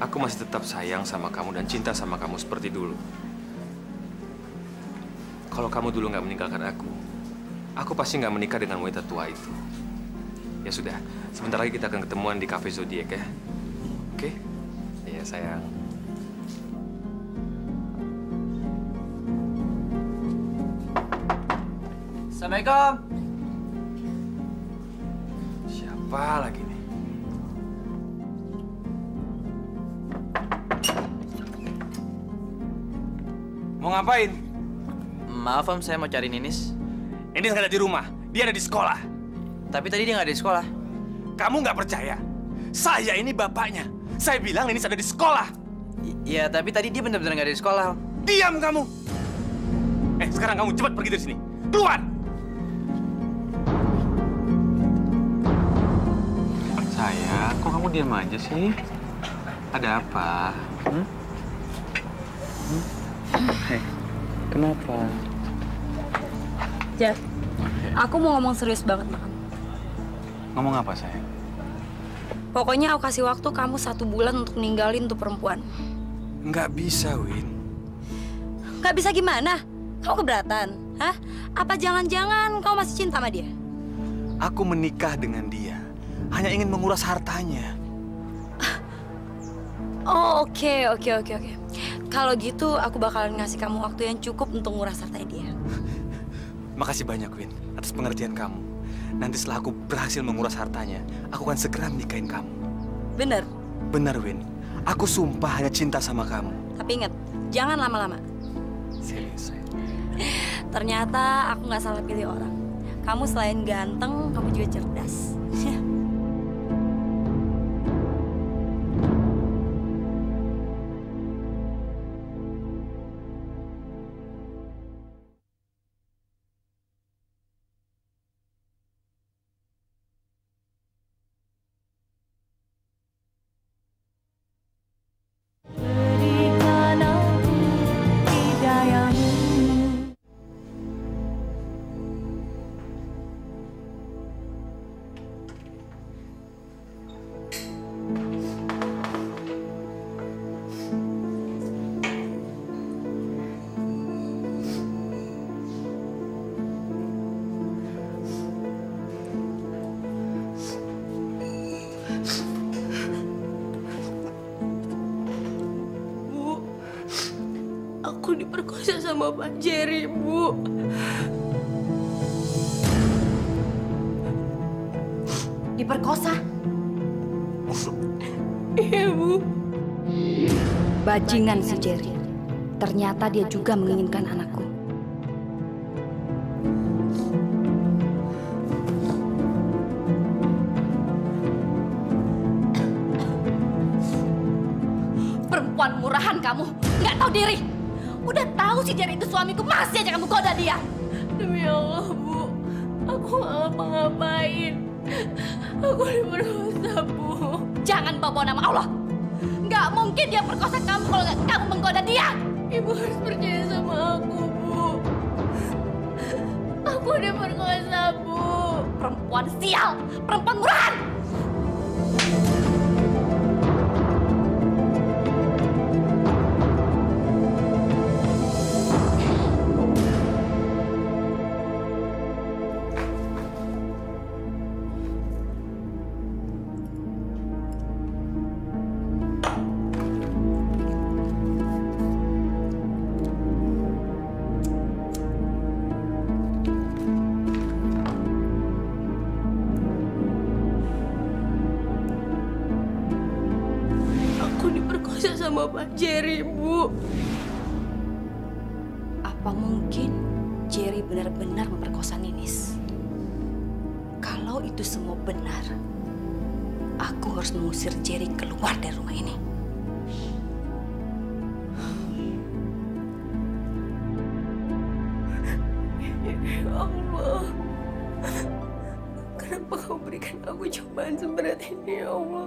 Aku masih tetap sayang sama kamu dan cinta sama kamu seperti dulu. Kalau kamu dulu nggak meninggalkan aku pasti nggak menikah dengan wanita tua itu. Ya sudah, sebentar lagi kita akan ketemuan di Cafe Zodiac ya. Oke? Iya, sayang. Assalamualaikum. Siapa lagi nih? Mau ngapain? Maaf Om, saya mau cari Ninis. Ninis nggak ada di rumah, dia ada di sekolah. Tapi tadi dia nggak ada di sekolah. Kamu nggak percaya? Saya ini bapaknya. Saya bilang Ninis ada di sekolah. Iya, tapi tadi dia benar-benar nggak ada di sekolah. Diam kamu. Sekarang kamu cepat pergi dari sini. Keluar. Sayang, kok kamu diam aja sih? Ada apa? Kenapa? Jeff, aku mau ngomong serius banget sama kamu. Ngomong apa, sayang? Pokoknya aku kasih waktu kamu 1 bulan untuk ninggalin tuh perempuan. Nggak bisa, Win. Nggak bisa gimana? Kamu keberatan? Hah? Apa jangan-jangan kamu masih cinta sama dia? Aku menikah dengan dia. Hanya ingin menguras hartanya. Oh, oke. Kalau gitu, aku bakalan ngasih kamu waktu yang cukup untuk nguras hartanya dia. Makasih banyak, Win, atas pengertian kamu. Nanti setelah aku berhasil menguras hartanya, aku akan segera menikahin kamu. Bener? Benar, Win. Aku sumpah hanya cinta sama kamu. Tapi ingat, jangan lama-lama. Serius, sayang. Ternyata aku nggak salah pilih orang. Kamu selain ganteng, kamu juga cerdas. Bu, aku diperkosa sama Pak Jerry, Bu. Diperkosa? Iya, Bu. Bajingan si Jerry. Ternyata dia juga menginginkan anakku. Perempuan murahan kamu, nggak tahu diri. Udah tahu si Jerry itu suamiku, masih aja kamu goda dia. Demi Allah, Bu. Aku nggak ngapa-ngapain. Aku diperkosa, Bu. Jangan bawa nama Allah. Nggak mungkin dia perkosa kamu kalau nggak kamu menggoda dia. Ibu harus percaya sama aku, Bu. Aku diperkosa, Bu. Perempuan sial, perempuan murahan. Sama Pak Jerry, Bu. Apa mungkin Jerry benar-benar memperkosa Ninis? Kalau itu semua benar, aku harus mengusir Jerry keluar dari rumah ini. Ya Allah, kenapa kau berikan aku cobaan seberat ini, ya Allah?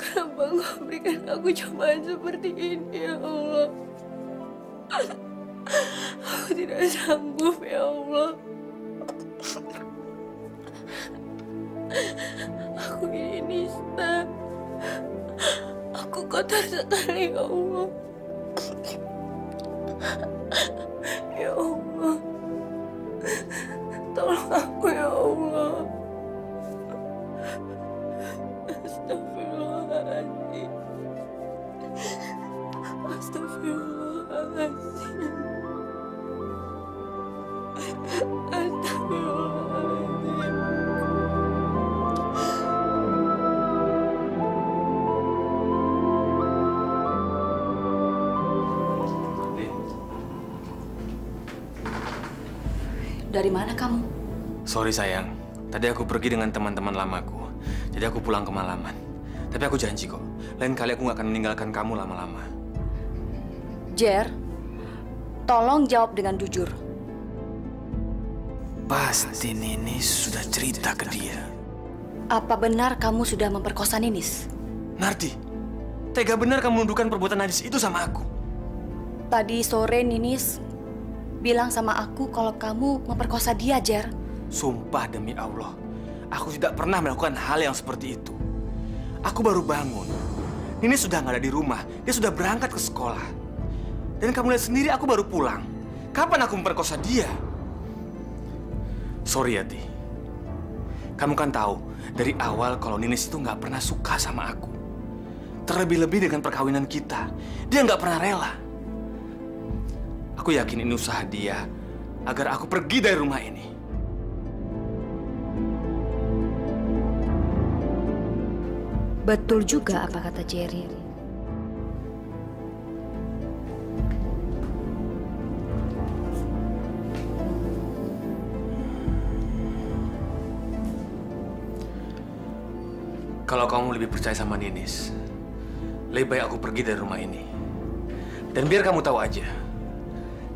Kenapa Engkau berikan aku cobaan seperti ini, ya Allah? Aku tidak sanggup, ya Allah. Aku ini nista. Aku kotor sekali, ya Allah. Ya Allah, tolong aku, ya Allah. Astagfirullahaladzim. Astagfirullahaladzim. Astagfirullahaladzim. Dari mana kamu? Sorry sayang, tadi aku pergi dengan teman-teman lamaku. Jadi aku pulang kemalaman. Tapi aku janji kok, lain kali aku nggak akan meninggalkan kamu lama-lama. Jer, tolong jawab dengan jujur. Pasti Ninis sudah cerita ke dia. Apa benar kamu sudah memperkosa Ninis? Nardi, tega benar kamu menuduhkan perbuatan najis itu sama aku. Tadi sore Ninis bilang sama aku kalau kamu memperkosa dia, Jer. Sumpah demi Allah, aku tidak pernah melakukan hal yang seperti itu. Aku baru bangun. Ninis sudah nggak ada di rumah. Dia sudah berangkat ke sekolah. Dan kamu lihat sendiri aku baru pulang. Kapan aku memperkosa dia? Sorry Yati. Kamu kan tahu dari awal kalau Ninis itu nggak pernah suka sama aku. Terlebih-lebih dengan perkawinan kita. Dia nggak pernah rela. Aku yakin ini usaha dia agar aku pergi dari rumah ini. Betul juga apa kata Jerry. Kalau kamu lebih percaya sama Ninis, lebih baik aku pergi dari rumah ini. Dan biar kamu tahu aja,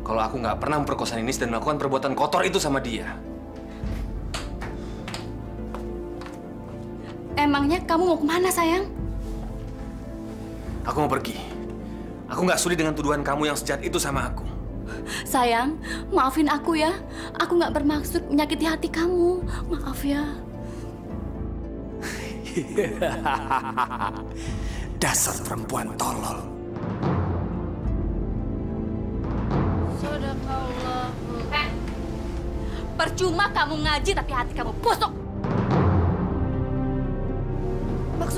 kalau aku nggak pernah memperkosa Ninis dan melakukan perbuatan kotor itu sama dia. Emangnya kamu mau kemana, sayang? Aku mau pergi. Aku nggak sudi dengan tuduhan kamu yang sejahat itu sama aku. Sayang, maafin aku ya. Aku nggak bermaksud menyakiti hati kamu. Maaf ya. Dasar perempuan tolol. Sadaqallah. Percuma kamu ngaji tapi hati kamu busuk.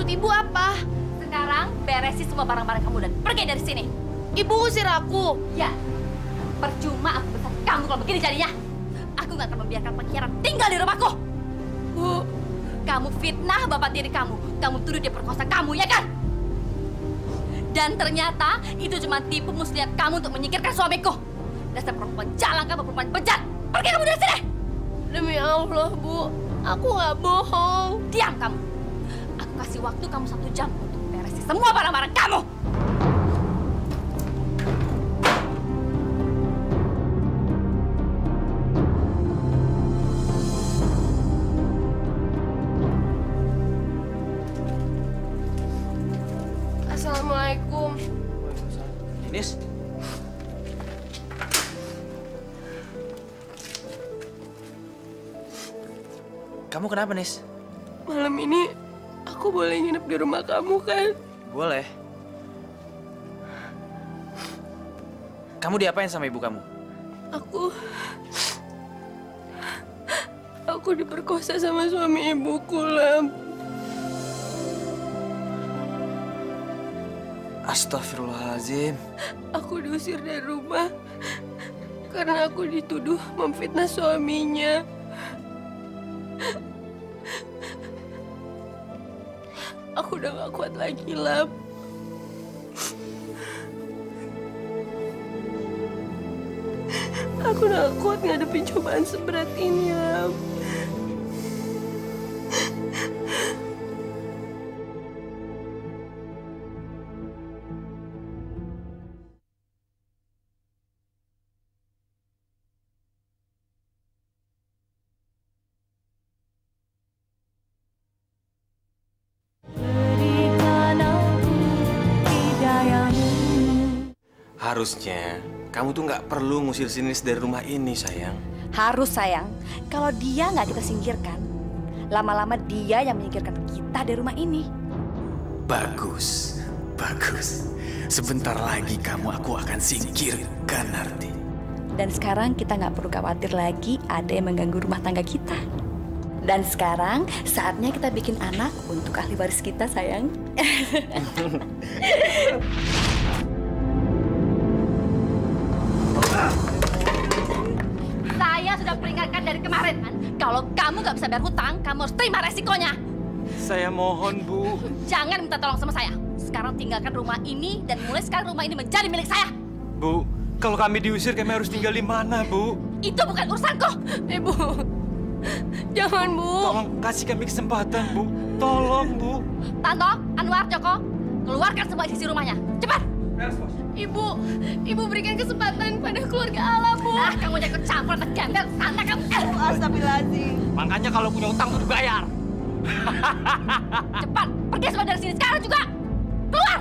Maksud ibu apa? Sekarang beresin semua barang-barang kamu dan pergi dari sini. Ibu usir aku. Ya, percuma aku besar kamu kalau begini jadinya. Aku nggak akan membiarkan pengkhianat tinggal di rumahku. Bu, kamu fitnah bapak tiri kamu. Kamu tuduh dia perkosa kamu, ya kan? Dan ternyata itu cuma tipu muslihat kamu untuk menyingkirkan suamiku. Dasar perempuan jalan kamu, perempuan bejat. Pergi kamu dari sini. Demi Allah, Bu. Aku nggak bohong. Diam kamu. Aku kasih waktu kamu 1 jam untuk beresin semua barang-barang kamu. Assalamualaikum. Nis. Kamu kenapa, Nis? Malam ini aku boleh nginep di rumah kamu kan? Boleh. Kamu diapain sama ibu kamu? Aku diperkosa sama suami ibuku, Lam. Astagfirullahaladzim. Aku diusir dari rumah karena aku dituduh memfitnah suaminya. Aku udah gak kuat lagi, Lam. Aku udah gak kuat ngadepin cobaan seberat ini, Lam. Harusnya kamu tuh nggak perlu ngusir si Nis dari rumah ini, sayang. Harus, sayang. Kalau dia nggak kita singkirkan, lama-lama dia yang menyingkirkan kita dari rumah ini. Bagus, bagus. Sebentar lagi aku akan singkirkan, Narti. Dan sekarang kita nggak perlu khawatir lagi ada yang mengganggu rumah tangga kita. Dan sekarang saatnya kita bikin anak untuk ahli waris kita, sayang. Saya sudah peringatkan dari kemarin, kan? Kalau kamu nggak bisa bayar hutang, kamu harus terima resikonya. Saya mohon, Bu. Jangan minta tolong sama saya. Sekarang tinggalkan rumah ini dan mulai sekarang rumah ini menjadi milik saya. Bu, kalau kami diusir, kami harus tinggal di mana, Bu? Itu bukan urusanku. Ibu, jangan, Bu. Tolong kasih kami kesempatan, Bu. Tolong, Bu. Tanto, Anwar, Joko, keluarkan semua isi rumahnya. Cepat. Ibu berikan kesempatan pada keluarga Allah, Bu. Ah, kamu jangan ikut campur, anak gembel. Sana kamu. Astagfirullahaladzim. Makanya kalau punya utang kudu bayar. Cepat, pergi semua dari sini sekarang juga. Keluar.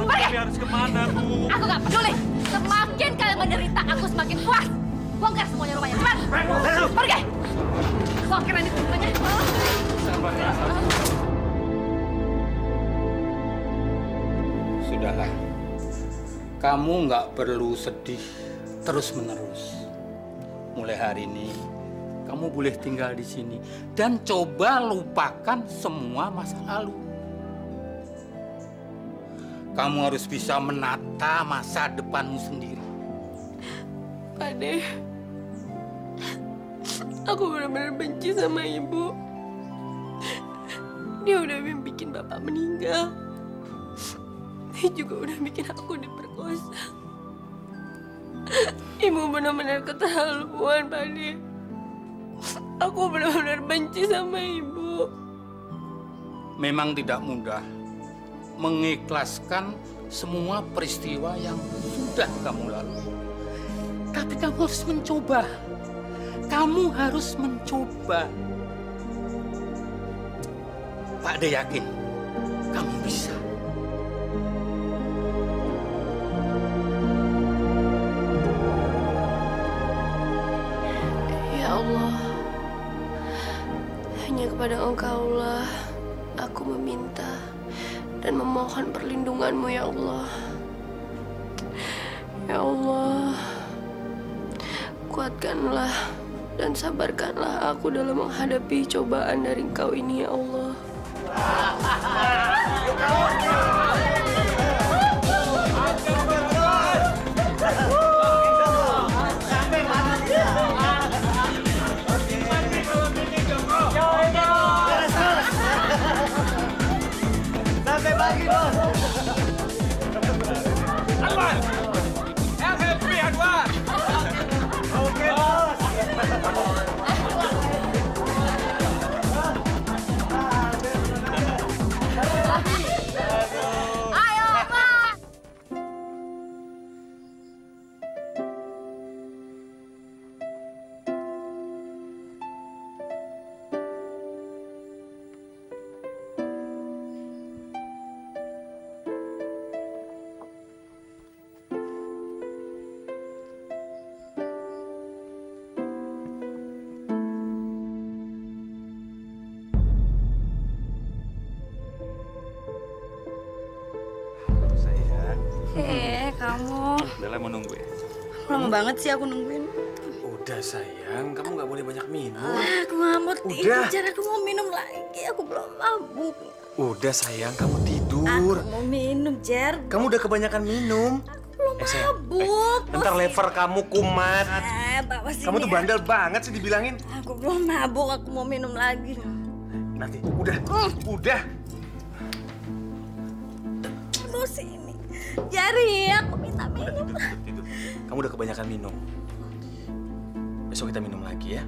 Pergi. Kami harus kemana, Bu? Aku nggak peduli. Semakin kalian menderita, aku semakin puas. Bongkar semuanya rumahnya. Cepat. Pergi. Bongkar ini rumahnya. Sudahlah. Kamu nggak perlu sedih terus-menerus. Mulai hari ini, kamu boleh tinggal di sini dan coba lupakan semua masa lalu. Kamu harus bisa menata masa depanmu sendiri. Pak De, aku benar-benar benci sama Ibu. Dia udah bikin Bapak meninggal. Dia juga udah bikin aku diperkosa. Ibu benar-benar keterlaluan, Pak De. Aku benar-benar benci sama Ibu. Memang tidak mudah mengikhlaskan semua peristiwa yang sudah kamu lalui. Tapi kamu harus mencoba. Kamu harus mencoba. Pak De yakin kamu bisa. Ya Allah, hanya kepada Engkaulah aku meminta dan memohon perlindungan-Mu, ya Allah. Ya Allah, kuatkanlah dan sabarkanlah aku dalam menghadapi cobaan dari Engkau ini, ya Allah. lagi, Bos. Anwar! Help me, Anwar! Oke, Bos. Ayo, Pak. Kamu Bella mau nunggu ya? lama banget sih aku nungguin. Udah sayang, kamu nggak boleh banyak minum. Aku nggak mau tidur, Udah. Jar. Aku mau minum lagi. Aku belum mabuk. Udah sayang, kamu tidur. Aku mau minum, Jar. Kamu udah kebanyakan minum. Belum mabuk. Ntar lever kamu kumat. Bawa sini. Kamu tuh bandel banget sih dibilangin. Aku belum mabuk. Aku mau minum lagi. Nanti, udah. Mau sini. Jari, aku minta minum. Tidur. Kamu udah kebanyakan minum. Besok kita minum lagi ya.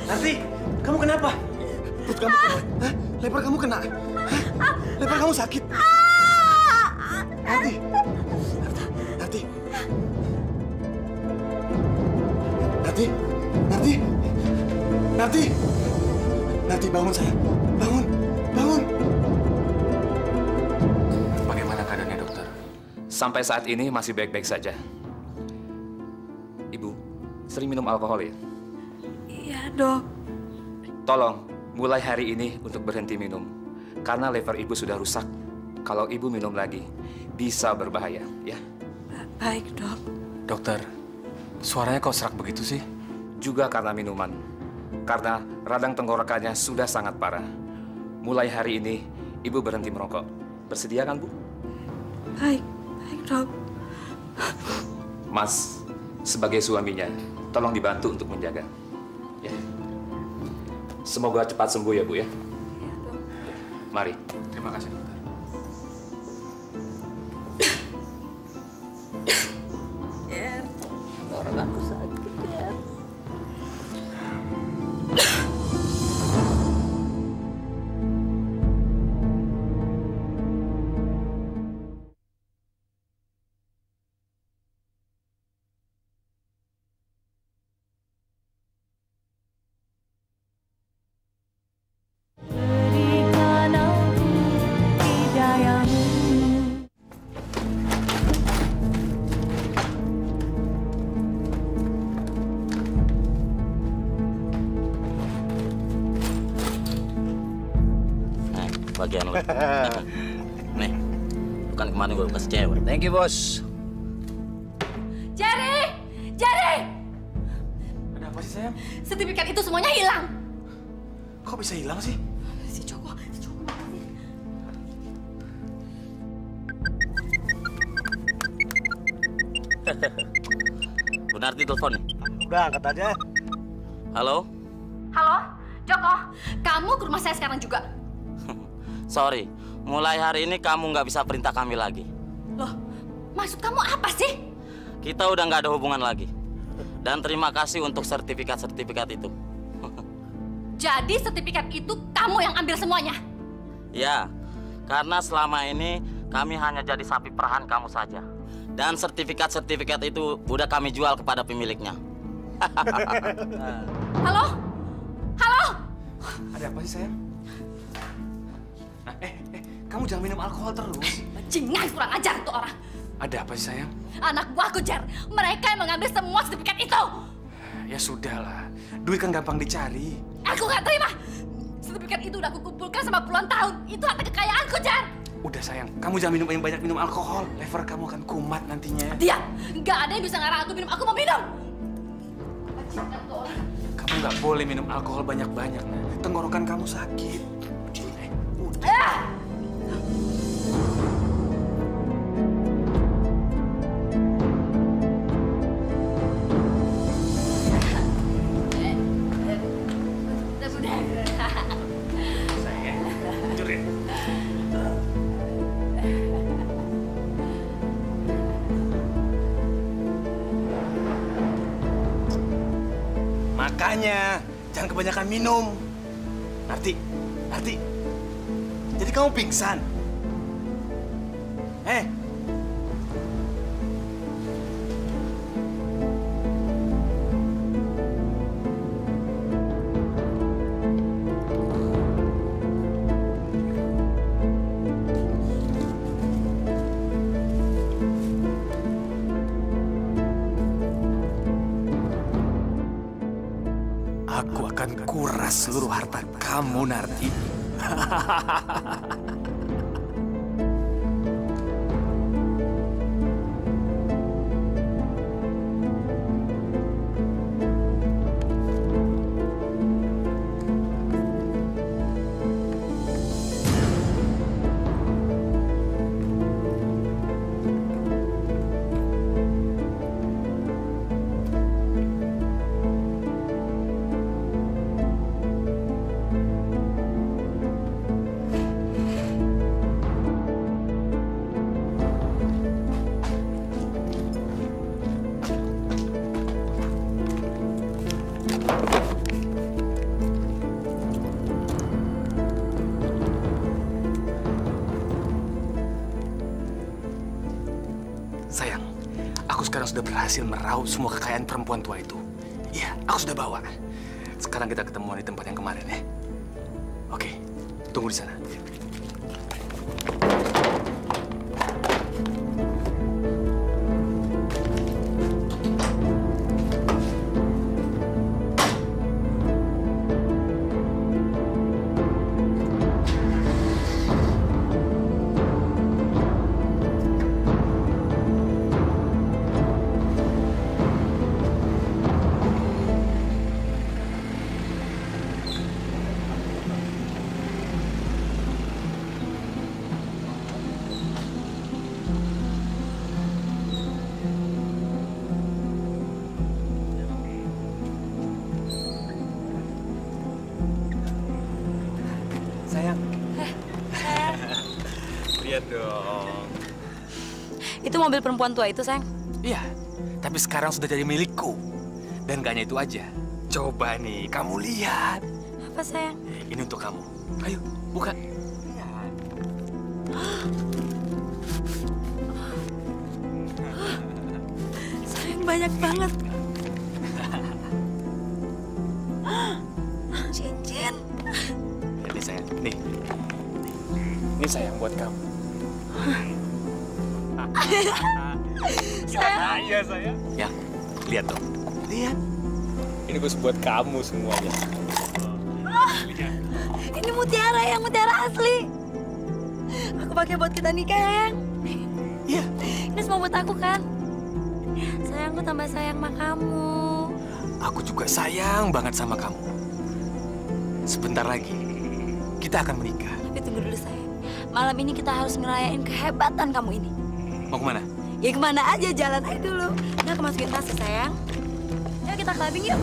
Nanti, kamu kenapa? Perut kamu kena? Hah? Lebar kamu kena? Hah? Lebar kamu sakit? Nanti. Nanti bangun sayang. Bangun. Bagaimana keadaannya dokter? Sampai saat ini masih baik-baik saja. Ibu, sering minum alkohol ya? Iya, Dok. Tolong, mulai hari ini untuk berhenti minum. Karena lever ibu sudah rusak. Kalau ibu minum lagi, bisa berbahaya, ya? Baik, Dok. Dokter, suaranya kok serak begitu sih? Juga karena minuman. Karena radang tenggorokannya sudah sangat parah. Mulai hari ini, ibu berhenti merokok. Bersedia kan, Bu? Baik, Dok. Mas, sebagai suaminya, tolong dibantu untuk menjaga. Ya. Semoga cepat sembuh ya, Bu ya. Mari. Terima kasih, dokter. Orang aku sakit, ya. Bagian lo. Nih, bukan kemarin gue kasih cewek. Thank you, Bos. Jerry! Ada apa sih, sayang? Sertifikat itu semuanya hilang. Kok bisa hilang sih? Si Joko mana sih? Benar di telepon nih. Udah, angkat aja. Halo? Halo, Joko. Kamu ke rumah saya sekarang juga. Sorry, mulai hari ini kamu nggak bisa perintah kami lagi. Loh, maksud kamu apa sih? Kita udah nggak ada hubungan lagi. Dan terima kasih untuk sertifikat-sertifikat itu. Jadi sertifikat itu kamu yang ambil semuanya? Ya, karena selama ini kami hanya jadi sapi perahan kamu saja. Dan sertifikat-sertifikat itu udah kami jual kepada pemiliknya. Halo? Halo? Ada apa sih, sayang? Nah, kamu jangan minum alkohol terus. Bajingan, kurang ajar tuh orang. Ada apa sih, sayang? Anak buahku, Jer. Mereka yang mengambil semua sertifikat itu. Ya sudahlah, duit kan gampang dicari. Aku nggak terima. Sertifikat itu udah aku kumpulkan sama puluhan tahun. Itu harta kekayaanku, Jer. Udah sayang, kamu jangan banyak minum alkohol. Lever kamu akan kumat nantinya. Dia, nggak ada yang bisa ngarang aku minum. Aku mau minum. Kamu nggak boleh minum alkohol banyak-banyak, nah. Tenggorokan kamu sakit. Makanya, jangan kebanyakan minum. Narti. Jadi kamu pingsan? Aku akan kuras seluruh harta kamu, Narti. Sayang, aku sekarang sudah berhasil meraup semua kekayaan perempuan tua itu. Iya, aku sudah bawa. Sekarang kita ketemuan di tempat yang kemarin ya. Oke, tunggu di sana. Sayang. Lihat dong. Itu mobil perempuan tua itu, sayang? Iya, tapi sekarang sudah jadi milikku. Dan gak hanya itu aja. Coba nih, kamu lihat. Apa, sayang? Ini untuk kamu. Ayo, buka. Sayang, banyak banget. Cincin. Ini sayang, nih. Ini sayang buat kamu. Sayang. Iya, sayang. Ya, lihat dong. Lihat. Ini khusus buat kamu semuanya. Ini mutiara, yang mutiara asli. Aku pakai buat kita nikah, yang. Iya. Ini semua buat aku, kan? Sayang, aku tambah sayang sama kamu. Aku juga sayang banget sama kamu. Sebentar lagi, kita akan menikah. Tapi tunggu dulu, sayang. Malam ini kita harus ngerayain kehebatan kamu ini. Mau kemana? Ya kemana aja, jalan aja dulu. Nah, aku masukin tas, sayang. Yuk kita clubbing yuk.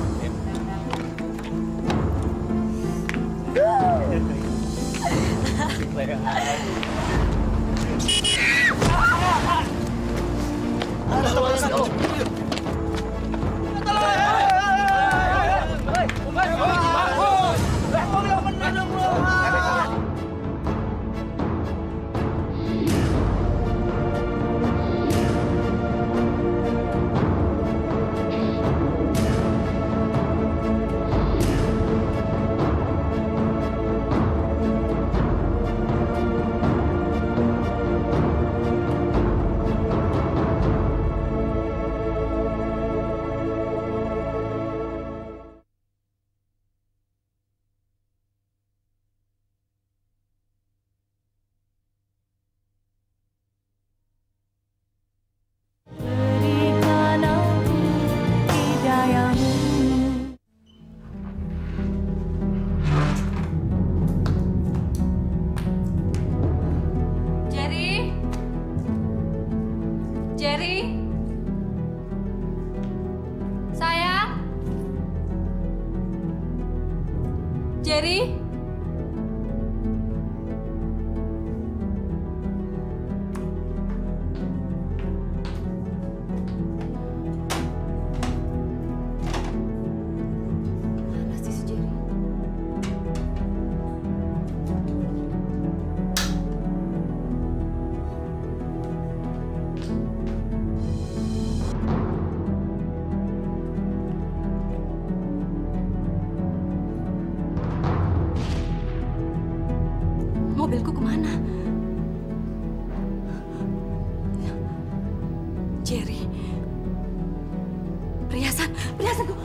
Jerry? Sayang? Jerry? Mana sih si Jerry? Mobilku kemana? Jerry. Perhiasanku.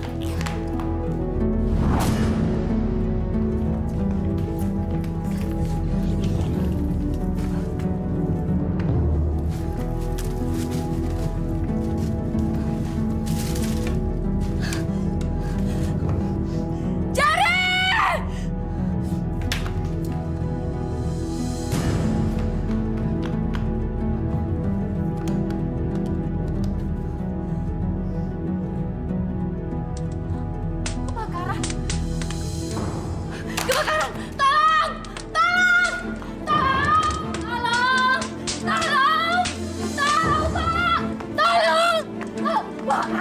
Kebakaran! Tolong!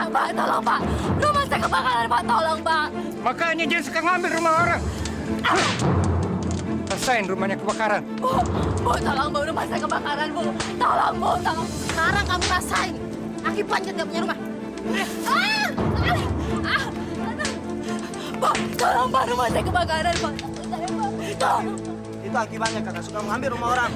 Pak! Tolong, Pak! Rumah saya kebakaran, Pak! Tolong, Pak! Makanya dia suka ngambil rumah orang. Rasain rumahnya kebakaran. Bu, tolong, Bu! Rumah saya kebakaran, Bu! Tolong, Bu! Tolong! Sekarang kamu rasain akibatnya nggak punya rumah. Pak, tolong, Pak! Rumah saya kebakaran, Pak! Tolong! Itu akibatnya kakak suka mengambil rumah orang.